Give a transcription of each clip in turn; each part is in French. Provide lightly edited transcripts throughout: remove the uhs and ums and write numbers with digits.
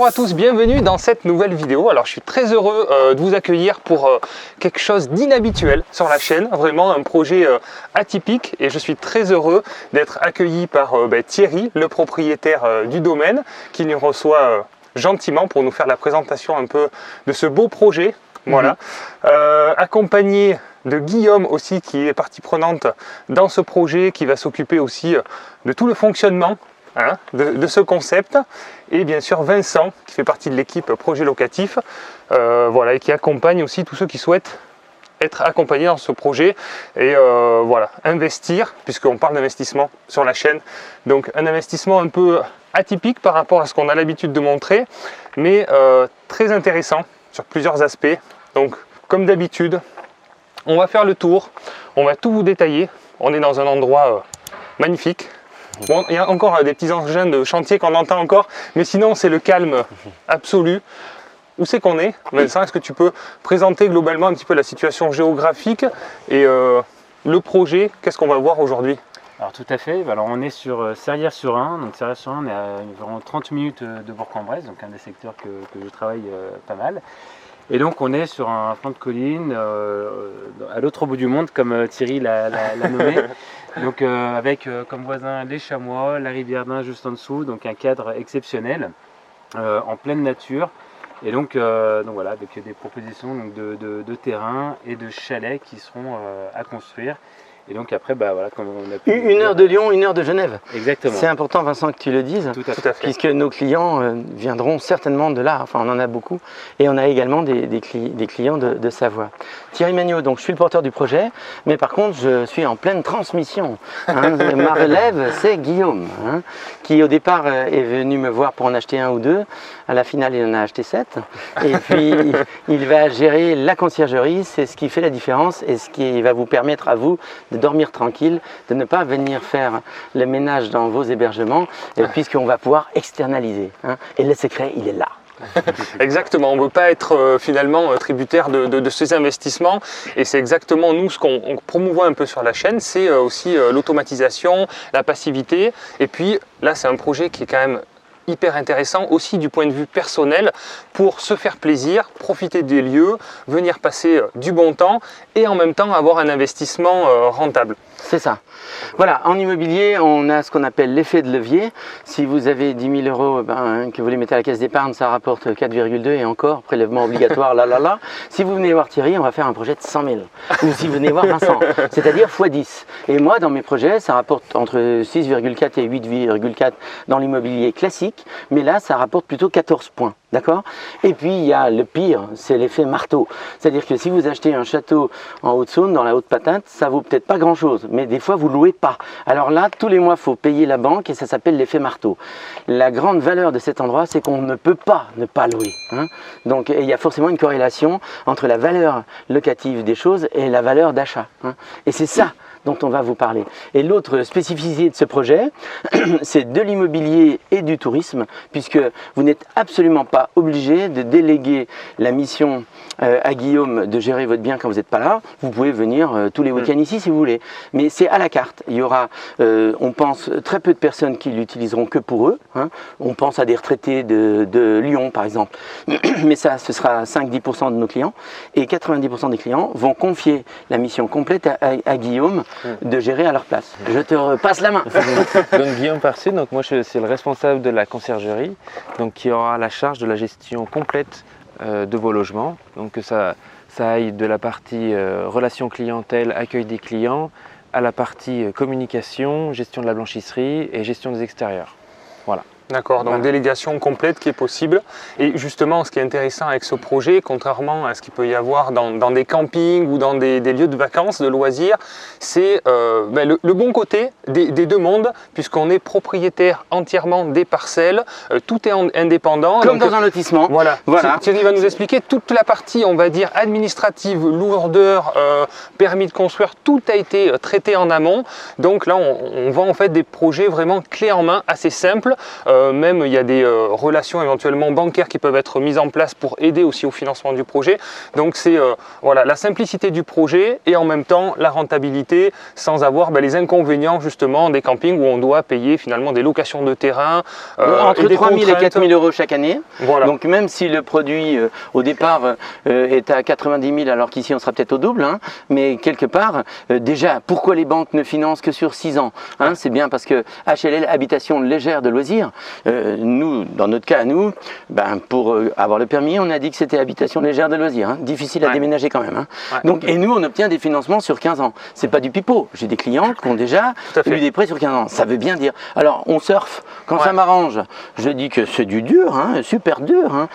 Bonjour à tous, bienvenue dans cette nouvelle vidéo. Alors je suis très heureux de vous accueillir pour quelque chose d'inhabituel sur la chaîne, vraiment un projet atypique, et je suis très heureux d'être accueilli par Thierry, le propriétaire du domaine, qui nous reçoit gentiment pour nous faire la présentation un peu de ce beau projet. Voilà, accompagné de Guillaume aussi, qui est partie prenante dans ce projet, qui va s'occuper aussi de tout le fonctionnement de ce concept, et bien sûr Vincent qui fait partie de l'équipe projet locatif, voilà, et qui accompagne aussi tous ceux qui souhaitent être accompagnés dans ce projet et voilà, investir, puisqu'on parle d'investissement sur la chaîne, donc un investissement un peu atypique par rapport à ce qu'on a l'habitude de montrer, mais très intéressant sur plusieurs aspects. Donc comme d'habitude, on va faire le tour, on va tout vous détailler. On est dans un endroit magnifique. Bon, il y a encore des petits engins de chantier qu'on entend encore, mais sinon c'est le calme absolu. Où c'est qu'on est, Vincent? Est-ce que tu peux présenter globalement un petit peu la situation géographique et le projet? Qu'est-ce qu'on va voir aujourd'hui? Alors tout à fait, alors on est sur Serrières-sur-Ain, donc Serrières-sur-Ain on est à environ 30 minutes de Bourg-en-Bresse, donc un des secteurs que je travaille pas mal. Et donc on est sur un flanc de colline, à l'autre bout du monde, comme Thierry l'a nommé. Donc avec comme voisins les chamois, la rivière d'Ain juste en dessous, donc un cadre exceptionnel, en pleine nature. Et donc voilà, avec des propositions donc, de terrain et de chalets qui seront à construire. Et donc après, voilà, comme on a pu... Une heure de Lyon, une heure de Genève. Exactement. C'est important, Vincent, que tu le dises, Tout à fait. puisque nos clients viendront certainement de là. Enfin, on en a beaucoup. Et on a également des clients de Savoie. Thierry Magnaud, donc je suis le porteur du projet, mais par contre, je suis en pleine transmission. Ma relève, c'est Guillaume, qui au départ est venu me voir pour en acheter un ou deux. À la finale, il en a acheté 7. Et puis, il va gérer la conciergerie. C'est ce qui fait la différence et ce qui va vous permettre à vous de dormir tranquille, de ne pas venir faire le ménage dans vos hébergements, puisqu'on va pouvoir externaliser. Et le secret, il est là. Exactement, on ne veut pas être finalement tributaire de ces investissements, et c'est exactement nous ce qu'on promouvoit un peu sur la chaîne, c'est aussi l'automatisation, la passivité, et puis là c'est un projet qui est quand même hyper intéressant aussi du point de vue personnel pour se faire plaisir, profiter des lieux, venir passer du bon temps et en même temps avoir un investissement rentable. C'est ça. Voilà, en immobilier, on a ce qu'on appelle l'effet de levier. Si vous avez 10 000 euros que vous les mettez à la caisse d'épargne, ça rapporte 4,2 et encore, prélèvement obligatoire, là. Si vous venez voir Thierry, on va faire un projet de 100 000. Ou si vous venez voir Vincent, c'est-à-dire x10. Et moi, dans mes projets, ça rapporte entre 6,4 et 8,4 dans l'immobilier classique, mais là, ça rapporte plutôt 14 points. D'accord? Et puis il y a le pire, c'est l'effet marteau. C'est-à-dire que si vous achetez un château en Haute-Saône, dans la Haute-Patate, ça vaut peut-être pas grand-chose, mais des fois vous louez pas. Alors là, tous les mois, il faut payer la banque et ça s'appelle l'effet marteau. La grande valeur de cet endroit, c'est qu'on ne peut pas ne pas louer. Donc il y a forcément une corrélation entre la valeur locative des choses et la valeur d'achat. Et c'est ça dont on va vous parler. Et l'autre spécificité de ce projet, c'est de l'immobilier et du tourisme, puisque vous n'êtes absolument pas obligé de déléguer la mission à Guillaume de gérer votre bien quand vous n'êtes pas là. Vous pouvez venir tous les week-ends ici si vous voulez. Mais c'est à la carte. Il y aura, on pense, très peu de personnes qui l'utiliseront que pour eux. On pense à des retraités de Lyon, par exemple. Mais ça, ce sera 5-10% de nos clients. Et 90% des clients vont confier la mission complète à Guillaume de gérer à leur place. Je te repasse la main. Donc Guillaume Parçay, donc moi c'est le responsable de la conciergerie, donc qui aura la charge de la gestion complète de vos logements. Donc que ça aille de la partie relation clientèle, accueil des clients, à la partie communication, gestion de la blanchisserie et gestion des extérieurs. Voilà. D'accord, donc délégation complète qui est possible. Et justement, ce qui est intéressant avec ce projet, contrairement à ce qu'il peut y avoir dans des campings ou dans des lieux de vacances, de loisirs, c'est le bon côté des deux mondes, puisqu'on est propriétaire entièrement des parcelles, tout est indépendant. Comme dans un lotissement. Voilà. Thierry va nous expliquer toute la partie, on va dire, administrative, lourdeur, permis de construire, tout a été traité en amont. Donc là, on vend en fait des projets vraiment clés en main, assez simples. même il y a des relations éventuellement bancaires qui peuvent être mises en place pour aider aussi au financement du projet. Donc c'est voilà, la simplicité du projet et en même temps la rentabilité sans avoir les inconvénients justement des campings où on doit payer finalement des locations de terrain. Entre 3 000 et 4 000 euros chaque année. Voilà. Donc même si le produit au départ est à 90 000 alors qu'ici on sera peut-être au double, hein, mais quelque part, déjà, pourquoi les banques ne financent que sur 6 ans, hein? C'est bien parce que HLL, habitation légère de loisirs, nous, dans notre cas à nous, pour avoir le permis, on a dit que c'était habitation légère de loisirs, hein, difficile à déménager quand même. Hein. Donc, et nous, on obtient des financements sur 15 ans. C'est pas du pipeau. J'ai des clients qui ont déjà eu des prêts sur 15 ans. Ça veut bien dire. Alors, on surfe. Quand ça m'arrange, je dis que c'est du dur, hein, super dur. Hein.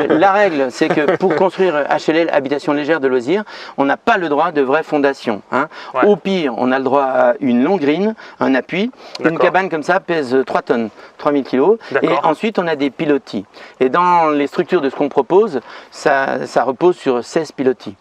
La règle, c'est que pour construire HLL, habitation légère de loisirs, on n'a pas le droit de vraie fondation. Hein. Au pire, on a le droit à une longue grille, un appui. Une cabane comme ça pèse 3 tonnes, 3000 kilos. Et ensuite, on a des pilotis. Et dans les structures de ce qu'on propose, ça repose sur 16 pilotis.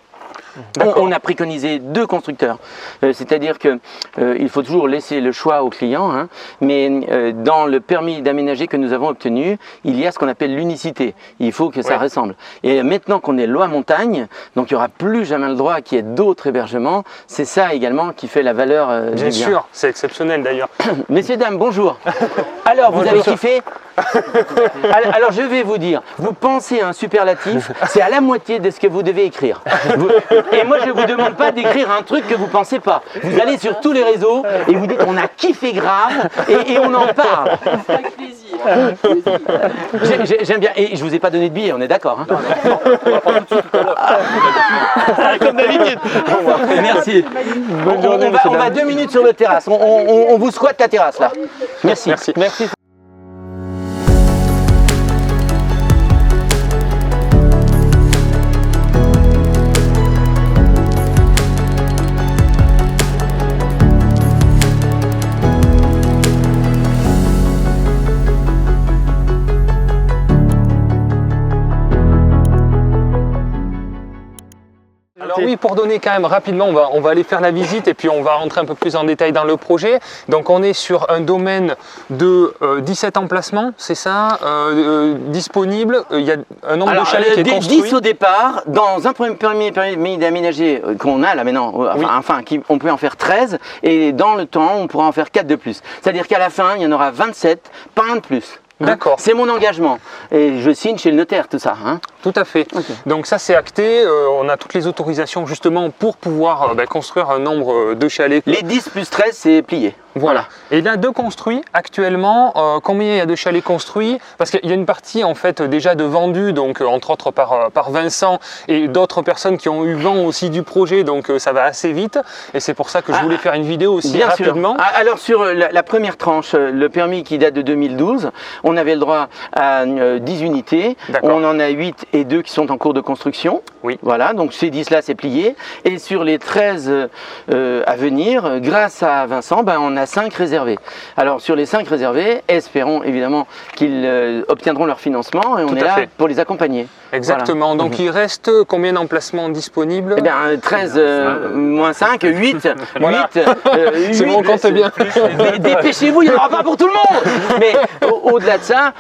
On a préconisé 2 constructeurs, c'est-à-dire qu'il faut toujours laisser le choix au client, hein, mais dans le permis d'aménager que nous avons obtenu, il y a ce qu'on appelle l'unicité. Il faut que ça ressemble. Et maintenant qu'on est loi montagne, donc il n'y aura plus jamais le droit qu'il y ait d'autres hébergements, c'est ça également qui fait la valeur du bien. Bien sûr, c'est exceptionnel d'ailleurs. Messieurs, dames, bonjour. Alors, vous avez kiffé? Alors je vais vous dire, vous pensez à un superlatif, c'est à la moitié de ce que vous devez écrire. Et moi je ne vous demande pas d'écrire un truc que vous ne pensez pas. Vous allez sur tous les réseaux et vous dites on a kiffé grave et on en parle. Avec plaisir. J'aime bien, et je vous ai pas donné de billets, on est d'accord, hein? Comme d'habitude. Merci. On va 2 minutes sur le terrasse, on vous squatte la terrasse là. Merci. Merci. Alors oui, pour donner quand même rapidement, on va aller faire la visite et puis on va rentrer un peu plus en détail dans le projet. Donc on est sur un domaine de 17 emplacements, c'est ça, disponible. Il y a un nombre de chalets qui est construit. 10 au départ, dans un premier permis d'aménager qu'on a là maintenant, on peut en faire 13 et dans le temps on pourra en faire 4 de plus. C'est-à-dire qu'à la fin il y en aura 27, pas un de plus. Hein, d'accord. C'est mon engagement et je signe chez le notaire tout ça. Hein. Tout à fait. Okay. Donc ça c'est acté, on a toutes les autorisations justement pour pouvoir construire un nombre de chalets. Les 10 plus 13 c'est plié. Voilà. Et il y a 2 construits actuellement. Combien il y a de chalets construits? Parce qu'il y a une partie en fait déjà de vendus, donc entre autres par Vincent et d'autres personnes qui ont eu vent aussi du projet, donc ça va assez vite. Et c'est pour ça que je voulais faire une vidéo aussi rapidement. Alors sur la première tranche, le permis qui date de 2012, on avait le droit à 10 unités. On en a 8 et 2 qui sont en cours de construction. Oui. Voilà, donc ces 10 là c'est plié. Et sur les 13 à venir, grâce à Vincent, on a 5 réservés. Alors sur les 5 réservés, espérons évidemment qu'ils obtiendront leur financement et on est là pour les accompagner. Exactement. Voilà. Donc il reste combien d'emplacements disponibles? Eh bien 13 moins 5, 8. Voilà. 8 c'est bon, on compte bien. Dépêchez-vous, il n'y en aura pas pour tout le monde. Mais au-delà de ça,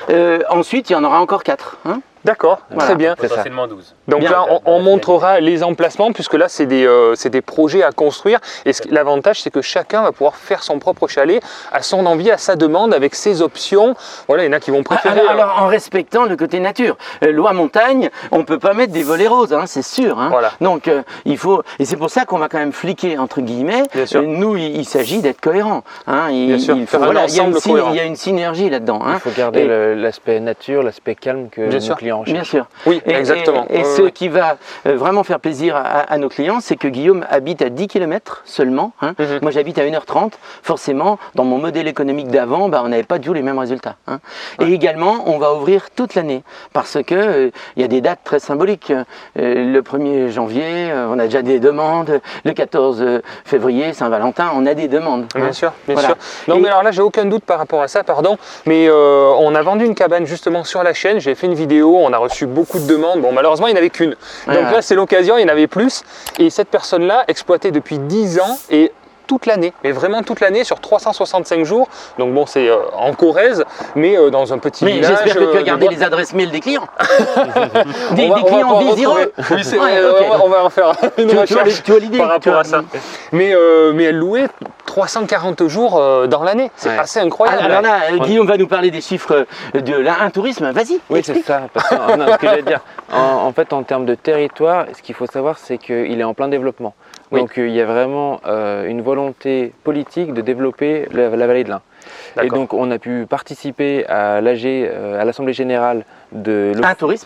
ensuite il y en aura encore 4. Hein. D'accord, très bien. Potentiellement 12. Donc là, on montrera les emplacements puisque là, c'est des projets à construire. Et l'avantage, c'est que chacun va pouvoir faire son propre chalet à son envie, à sa demande, avec ses options. Voilà, il y en a qui vont préférer. Alors en respectant le côté nature. Loi montagne, on ne peut pas mettre des volets roses, hein, c'est sûr. Hein. Voilà. Donc il faut. Et c'est pour ça qu'on va quand même fliquer, entre guillemets. Nous, il s'agit d'être cohérent. Hein. Il y a une synergie là-dedans. Hein. Il faut garder l'aspect nature, l'aspect calme que nos clients. Bien sûr. Oui, exactement. Et ce qui va vraiment faire plaisir à nos clients, c'est que Guillaume habite à 10 km seulement. Hein. Moi, j'habite à 1h30. Forcément, dans mon modèle économique d'avant, on n'avait pas du tout les mêmes résultats. Hein. Et également, on va ouvrir toute l'année parce que il y a des dates très symboliques. Le 1er janvier, on a déjà des demandes. Le 14 février, Saint-Valentin, on a des demandes. Bien sûr, bien sûr. Non, mais alors là, j'ai aucun doute par rapport à ça, pardon. Mais on a vendu une cabane justement sur la chaîne. J'ai fait une vidéo. On a reçu beaucoup de demandes. Bon, malheureusement, il n'y en avait qu'une. Donc là, c'est l'occasion, il y en avait plus. Et cette personne-là exploitait depuis 10 ans et toute l'année, mais vraiment toute l'année sur 365 jours. Donc bon, c'est en Corrèze, mais dans un petit Mais village. j'espère que tu as gardé les adresses mail des clients. des clients désireux. Oui, c'est Ouais, vrai, ok. on va en faire une recherche tu as l'idée. par rapport à ça. Mais elle louait 340 jours dans l'année. C'est Ouais. assez incroyable. Alors là, Guillaume va nous parler des chiffres de un tourisme. Vas-y. Oui, c'est explique. ça. Parce que, non, ce que j'allais dire, en fait, en termes de territoire, ce qu'il faut savoir, c'est qu'il est en plein développement. Oui. Donc, il y a vraiment une volonté politique de développer la vallée de l'Ain. Et D'accord. donc, on a pu participer à l'AG, à l'Assemblée Générale de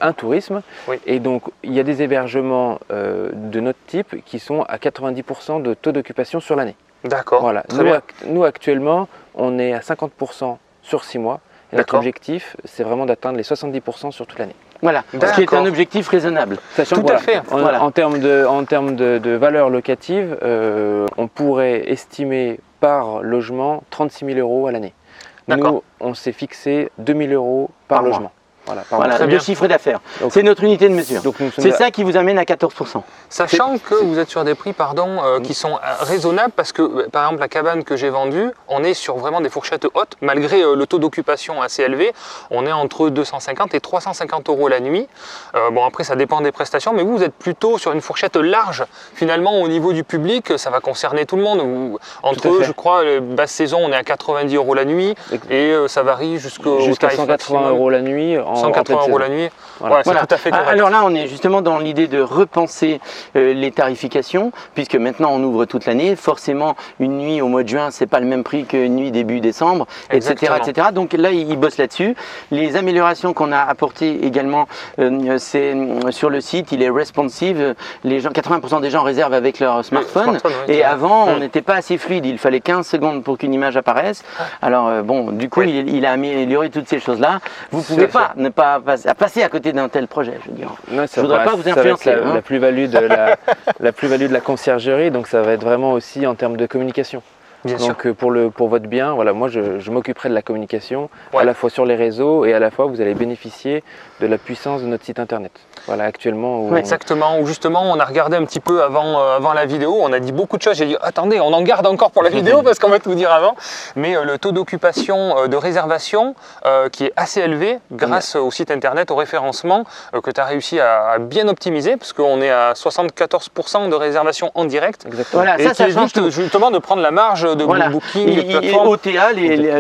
Un tourisme. Oui. Et donc, il y a des hébergements de notre type qui sont à 90% de taux d'occupation sur l'année. D'accord. Voilà. Très bien. Nous, actuellement, on est à 50% sur 6 mois. Et notre D'accord. objectif, c'est vraiment d'atteindre les 70% sur toute l'année. Voilà. Ce qui est D'accord. un objectif raisonnable. Sachant Tout que, à voilà, fait. Voilà. en termes de valeur locative, on pourrait estimer par logement 36 000 euros à l'année. D'accord. Nous, on s'est fixé 2 000 euros par Par mois. logement. Voilà, par Voilà, mois. Très de bien. chiffre d'affaires. Donc- C'est notre unité de mesure. Donc, nous sommes C'est ça qui vous amène à 14%. Sachant que vous êtes sur des prix qui sont raisonnables parce que, par exemple, la cabane que j'ai vendue, on est sur vraiment des fourchettes hautes. Malgré le taux d'occupation assez élevé, on est entre 250 et 350 euros la nuit. Bon, après, ça dépend des prestations, mais vous êtes plutôt sur une fourchette large. Finalement, au niveau du public, ça va concerner tout le monde. Entre Tout à eux, fait. je crois, basse saison, on est à 90 euros la nuit et ça varie jusqu'à jusqu'à 180 euros la nuit. En 180 pleine euros saison. la nuit. Voilà. Ouais, c'est Voilà. tout à fait correct. Alors là, on est justement dans l'idée de repenser les tarifications, puisque maintenant on ouvre toute l'année. Forcément, une nuit au mois de juin, c'est pas le même prix qu'une nuit début décembre, etc., Exactement. etc. Donc là, ils bossent là-dessus. Les améliorations qu'on a apportées également, c'est sur le site, il est responsive. Les gens, 80% des gens réservent avec leur smartphone. oui, Et c'est vrai. avant, on n'était pas assez fluide. Il fallait 15 secondes pour qu'une image apparaisse. Alors bon, du coup, Oui. il a amélioré toutes ces choses-là. Vous Tout pouvez à fait. pas ne pas passer à côté d'un tel projet, je veux dire. Non, Je voudrais pas vous ça va être influencer, hein. la plus-value de la plus-value de la conciergerie, donc ça va être vraiment aussi en termes de communication. Bien sûr. Donc pour votre bien, voilà, moi je m'occuperai de la communication, Ouais. à la fois sur les réseaux et à la fois vous allez bénéficier de la puissance de notre site internet. Voilà, actuellement. où Ouais, Exactement, où justement on a regardé un petit peu avant la vidéo, on a dit beaucoup de choses, j'ai dit attendez, on en garde encore pour la vidéo parce qu'on va tout dire avant, mais le taux d'occupation de réservation qui est assez élevé grâce au site internet, au référencement que tu as réussi à bien optimiser parce qu'on est à 74% de réservation en direct Exactement. Voilà, et ça qui change évite tout. justement de prendre la marge de Voilà. Booking, Et de plateforme. OTA,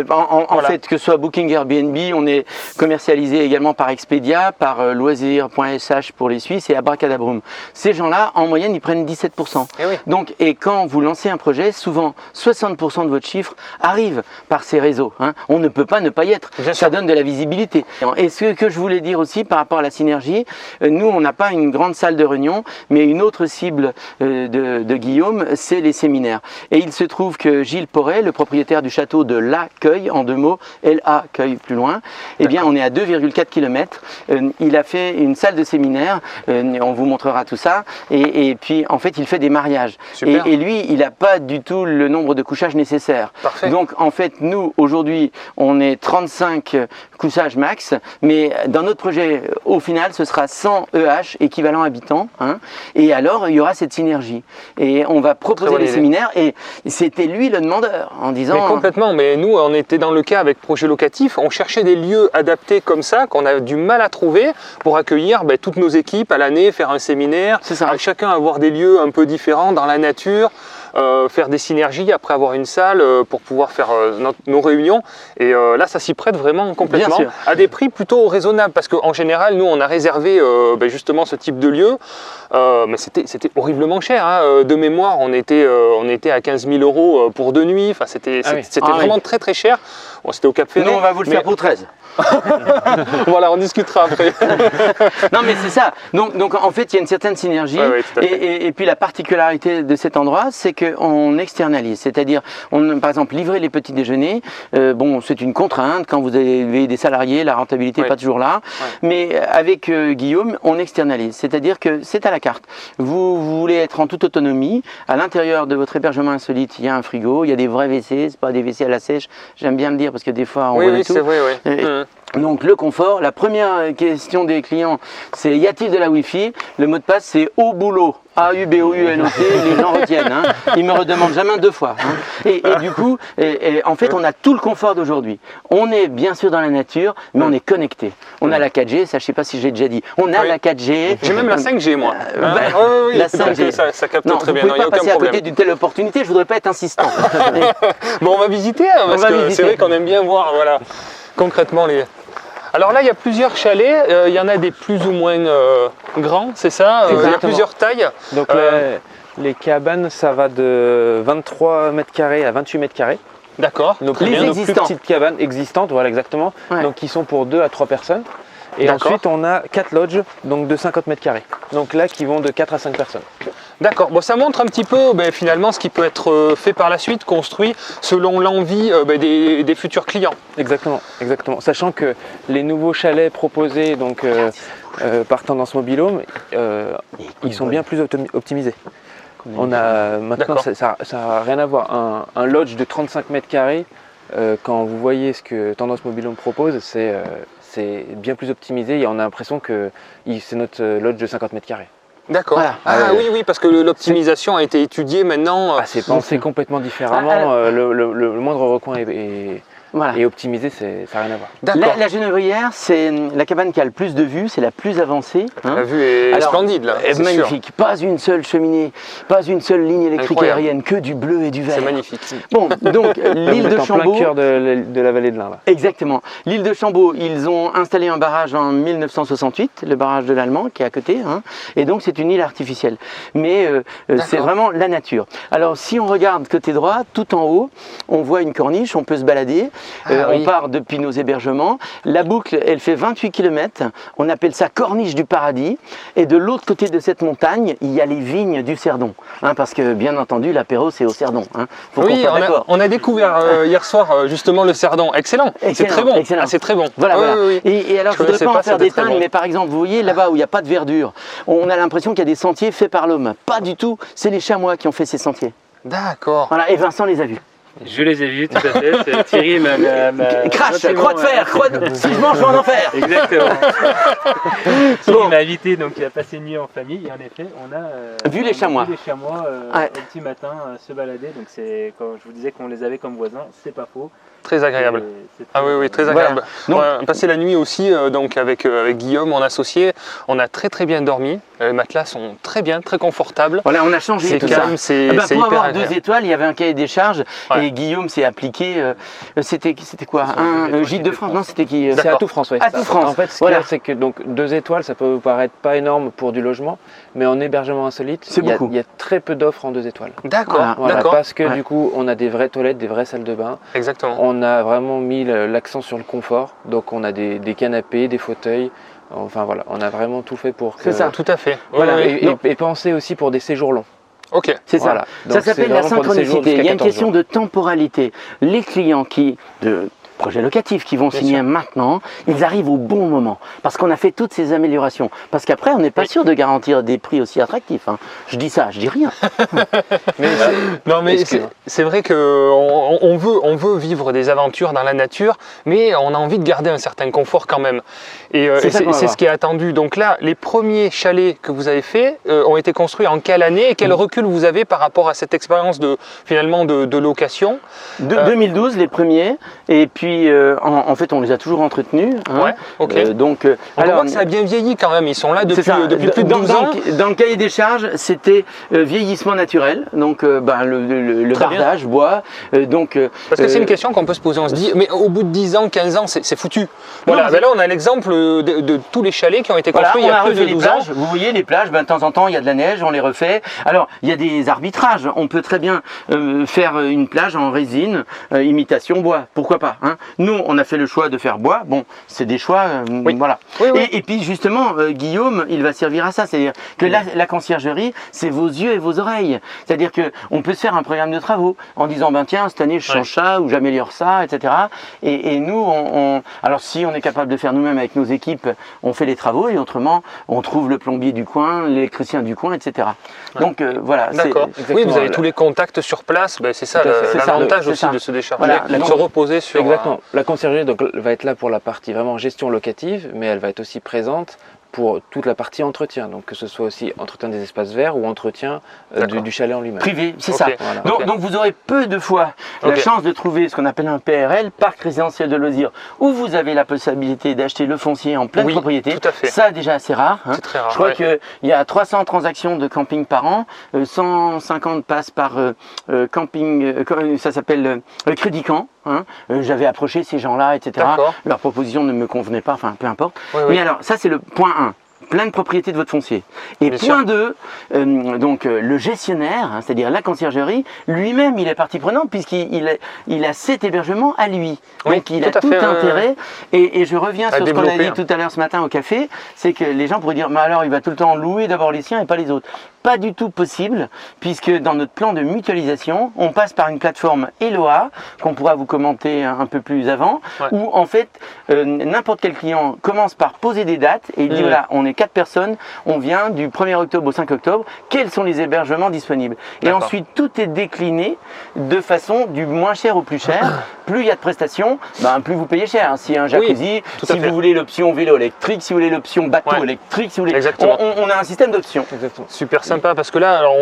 en Voilà. fait, que ce soit Booking, Airbnb, on est commercialisé également par Expedia, par loisir.sh pour les Suisses et Abracadabrum. Ces gens-là, en moyenne, ils prennent 17%. Eh oui. Donc, et quand vous lancez un projet, souvent 60% de votre chiffre arrive par ces réseaux, hein. On ne peut pas ne pas y être. Bien Ça sûr. donne de la visibilité. Et ce que je voulais dire aussi par rapport à la synergie, nous, on n'a pas une grande salle de réunion, mais une autre cible de Guillaume, c'est les séminaires. Et il se trouve que Gilles Porret, le propriétaire du château de l'Accueil, en deux mots, L-A, Cueil plus loin, eh bien, on est à 2,4 km. Il a fait une salle de séminaire, on vous montrera tout ça, et puis en fait, il fait des mariages. Super. Et lui, il n'a pas du tout le nombre de couchages nécessaires. Parfait. Donc, en fait, nous, aujourd'hui, on est 35 couchages max, mais dans notre projet, au final, ce sera 100 EH, équivalent habitants, hein, et alors, il y aura cette synergie. Et on va proposer bonne des idée. séminaires, et c'était lui le demandeur, en disant... Mais complètement, mais nous on était dans le cas avec projet locatif, on cherchait des lieux adaptés comme ça, qu'on a du mal à trouver pour accueilir toutes nos équipes à l'année, faire un séminaire, C'est ça. chacun avoir des lieux un peu différents dans la nature, faire des synergies, après avoir une salle pour pouvoir faire nos réunions. Et là ça s'y prête vraiment complètement, Bien sûr. à des prix plutôt raisonnables, parce qu'en général nous on a réservé justement ce type de lieu, mais c'était horriblement cher, hein. De mémoire on était à 15 000 euros pour 2 nuits, enfin, c'était Ah oui. vraiment oui. très très cher. Bon, c'était au Cap Ferret. Nous, on va vous le mais faire pour 13. Voilà, on discutera après. Non, mais c'est ça. Donc, en fait, il y a une certaine synergie. Ouais, ouais, tout à fait. Et puis, la particularité de cet endroit, c'est qu'on externalise. C'est-à-dire, par exemple, livrer les petits déjeuners, bon, c'est une contrainte. Quand vous avez des salariés, la rentabilité n'est Ouais. pas toujours là. Ouais. Mais avec Guillaume, on externalise. C'est-à-dire que c'est à la carte. Vous voulez être en toute autonomie. À l'intérieur de votre hébergement insolite, il y a un frigo, il y a des vrais WC, c'est pas des WC à la sèche. J'aime bien le dire parce que des fois, on Oui, voit oui, de tout. c'est vrai, oui. Euh, Donc le confort, la première question des clients, c'est y a-t-il de la Wi-Fi? Le mot de passe, c'est au boulot. A-U-B-O-U-L-O-T, les gens retiennent. Hein. Ils me redemandent jamais 2 fois. Hein. Et du coup, en fait, on a tout le confort d'aujourd'hui. On est bien sûr dans la nature, mais on est connecté. On a la 4G, ça je sais pas si j'ai déjà dit. On a la 4G. J'ai même la 5G moi. Oui, la 5G. Ça capte non, très bien, vous ne pouvez il n'y a pas aucun passer à problème. côté d'une telle opportunité, je voudrais pas être insistant. Bon, on va visiter, hein, parce que c'est vrai qu'on aime bien voir voilà, concrètement les... Alors là, il y a plusieurs chalets, il y en a des plus ou moins grands, c'est ça? Il y a Exactement. plusieurs tailles. Donc les cabanes, ça va de 23 mètres carrés à 28 mètres carrés. D'accord. Donc Les nos plus existants. petites cabanes existantes, voilà exactement. Ouais. Donc qui sont pour 2 à 3 personnes. Et D'accord. ensuite on a 4 lodges, donc de 50 mètres carrés. Donc là qui vont de 4 à 5 personnes. D'accord. Bon, ça montre un petit peu finalement ce qui peut être fait par la suite, construit selon l'envie des futurs clients. Exactement, exactement. Sachant que les nouveaux chalets proposés donc, par Tendance Mobilhome, ils sont bien plus optimisés. On a maintenant, D'accord. ça n'a rien à voir. Un lodge de 35 mètres carrés, quand vous voyez ce que Tendance Mobilhome propose, c'est bien plus optimisé et on a l'impression que c'est notre lodge de 50 mètres carrés. D'accord. Voilà. Ah oui, parce que l'optimisation a été étudiée maintenant. C'est pensé complètement différemment. Le moindre recoin Voilà. est optimisé, ça n'a rien à voir. D'accord. La Genévrière, c'est la cabane qui a le plus de vues, c'est la plus avancée. Hein. La vue est Alors, splendide là. c'est sûr. magnifique, pas une seule cheminée, pas une seule ligne électrique Incroyable. aérienne, que du bleu et du vert. C'est magnifique. Bon, donc l'île Vous de êtes en Chambaud. plein cœur de la vallée de l'Ain. Là. Exactement. L'île de Chambaud, ils ont installé un barrage en 1968, le barrage de l'Allemand qui est à côté, hein, et donc c'est une île artificielle. Mais c'est vraiment la nature. Alors si on regarde côté droit, tout en haut, on voit une corniche, on peut se balader, on part depuis nos hébergements. La boucle, elle fait 28 km, on appelle ça corniche du paradis, et de l'autre côté de cette montagne, il y a les vignes du Cerdon, hein, parce que bien entendu l'apéro c'est au Cerdon. Hein. Faut qu'on Oui, soit d'accord. on a découvert hier soir justement le Cerdon. Excellent. C'est Excellent, très bon. excellent. Ah, c'est très bon. Voilà, Oui, voilà. oui, oui. Et alors, je Je ne voudrais connaissais pas en pas, faire c'était des très tonnes, bon. mais par exemple, vous voyez là-bas où il n'y a pas de verdure, on a l'impression qu'il y a des sentiers faits par l'homme. Pas du tout, c'est les chamois qui ont fait ces sentiers. D'accord. Voilà, et Vincent les a vus. Je les ai vus, tout à fait. C'est Thierry m'a Crash, gentiment, croix de fer, si je mange, je vais en enfer. Exactement. Thierry Bon. m'a invité, donc il a passé une nuit en famille. Et en effet, on a Vu les chamois. vu les chamois Ouais. au petit matin se balader. Donc c'est quand je vous disais qu'on les avait comme voisins, c'est pas faux. Très agréable. C'est Ah oui, oui, très Voilà. agréable. Donc- On a passé la nuit aussi donc avec Guillaume, mon associé. On a très bien dormi. Les matelas sont très bien, très confortables. Voilà, on a changé C'est tout calme, ça. c'est Eh ben, c'est pour hyper avoir agréable. 2 étoiles, il y avait un cahier des charges Ouais. et Guillaume s'est appliqué. C'était quoi? Un Gîte de France? Non, c'était qui? C'est à tout France, oui. À tout France. En fait, ce qu'il Voilà. y a, c'est que donc 2 étoiles, ça peut vous paraître pas énorme pour du logement, mais en hébergement insolite, C'est beaucoup. il y a très peu d'offres en 2 étoiles. D'accord, Voilà, d'accord. Parce que Ouais. du coup, on a des vraies toilettes, des vraies salles de bain. Exactement. On a vraiment mis l'accent sur le confort. Donc, on a des canapés, des fauteuils. Enfin voilà, on a vraiment tout fait pour que. C'est ça. Tout à fait. Voilà. Oui, oui. Et penser aussi pour des séjours longs. Ok. C'est ça. Voilà. Ça Donc, s'appelle c'est la vraiment pour des séjours synchronicité. Il y a jusqu'à une 14 question jours. de temporalité. Les clients de projets locatifs qui vont Bien signer sûr. maintenant, ils arrivent au bon moment parce qu'on a fait toutes ces améliorations. Parce qu'après, on n'est pas sûr de garantir des prix aussi attractifs. Hein. Je dis ça, je dis rien. Non mais Excuse-moi. c'est vrai qu'on veut vivre des aventures dans la nature, mais on a envie de garder un certain confort quand même. Et C'est ça qu'on va c'est voir. ce qui est attendu. Donc là, les premiers chalets que vous avez faits ont été construits en quelle année et quel recul vous avez par rapport à cette expérience finalement de location? 2012, les premiers. Et puis, en fait, on les a toujours entretenus. Hein. Ouais, ok. Donc, On voit que ça a bien vieilli quand même, ils sont là c'est ça. depuis plus de 12 ans. Dans le cahier des charges, c'était vieillissement naturel. Donc, le Très bien. bardage, bois. Parce que c'est une question qu'on peut se poser, on se dit, mais au bout de 10 ans, 15 ans, c'est foutu. Voilà, mais ben là on a l'exemple de tous les chalets qui ont été Voilà, construits on il y a a plus refait de les 12 ans. plages. Vous voyez les plages, de temps en temps il y a de la neige, on les refait. Alors il y a des arbitrages. On peut très bien faire une plage en résine, imitation bois. Pourquoi pas, hein. Nous on a fait le choix de faire bois. Bon, c'est des choix, Oui. voilà. Oui, oui. Et puis justement, Guillaume, il va servir à ça. C'est-à-dire que la conciergerie, c'est vos yeux et vos oreilles. C'est-à-dire que on peut se faire un programme de travaux en disant ben tiens cette année je change ça ou j'améliore ça, etc. Et nous, alors si on est capable de faire nous-mêmes avec nos équipes, on fait les travaux et autrement on trouve le plombier du coin, l'électricien du coin, etc. Donc voilà. c'est- D'accord. Oui, vous avez tous les contacts sur place, ben, c'est ça Tout à fait. C'est ça, l'avantage c'est aussi ça. de se décharger, Voilà, de se reposer sur. Exactement. Non, la conciergerie donc, va être là pour la partie vraiment gestion locative, mais elle va être aussi présente pour toute la partie entretien, donc que ce soit aussi entretien des espaces verts ou entretien du chalet en lui-même. Privé, c'est Ok. ça. Voilà. Donc vous aurez peu de fois la Ok. chance de trouver ce qu'on appelle un PRL, parc résidentiel de loisirs, où vous avez la possibilité d'acheter le foncier en pleine Oui, propriété. tout à fait. Ça déjà assez rare. Hein. C'est très rare. Je crois ouais. qu'il y a 300 transactions de camping par an, 150 passent par camping, ça s'appelle Crédit Camp. Hein. J'avais approché ces gens-là, etc. D'accord. Leur proposition ne me convenait pas, enfin peu importe. Oui, oui. Mais alors, ça c'est le point 1. Pleine propriété de votre foncier. Et Bien point 2, le gestionnaire, hein, c'est-à-dire la conciergerie, lui-même il est partie prenante puisqu'il a cet hébergement à lui. Oui, Donc il a tout à tout fait, intérêt. Et je reviens à sur ce qu'on a développer, dit hein. tout à l'heure ce matin au café, c'est que les gens pourraient dire, mais alors il va tout le temps louer d'abord les siens et pas les autres. Pas du tout possible, puisque dans notre plan de mutualisation, on passe par une plateforme Eloa, qu'on pourra vous commenter un peu plus avant, Ouais. où en fait, n'importe quel client commence par poser des dates et il dit voilà, on est 4 personnes, on vient du 1er octobre au 5 octobre, quels sont les hébergements disponibles? Et D'accord. ensuite, tout est décliné de façon du moins cher au plus cher. Plus il y a de prestations, ben, plus vous payez cher. S'il y a un jacuzzi, tout à si fait. vous voulez l'option vélo électrique, si vous voulez l'option bateau Ouais. électrique, si vous voulez... Exactement. On a un système d'options. Exactement. Super sympa parce que là, alors,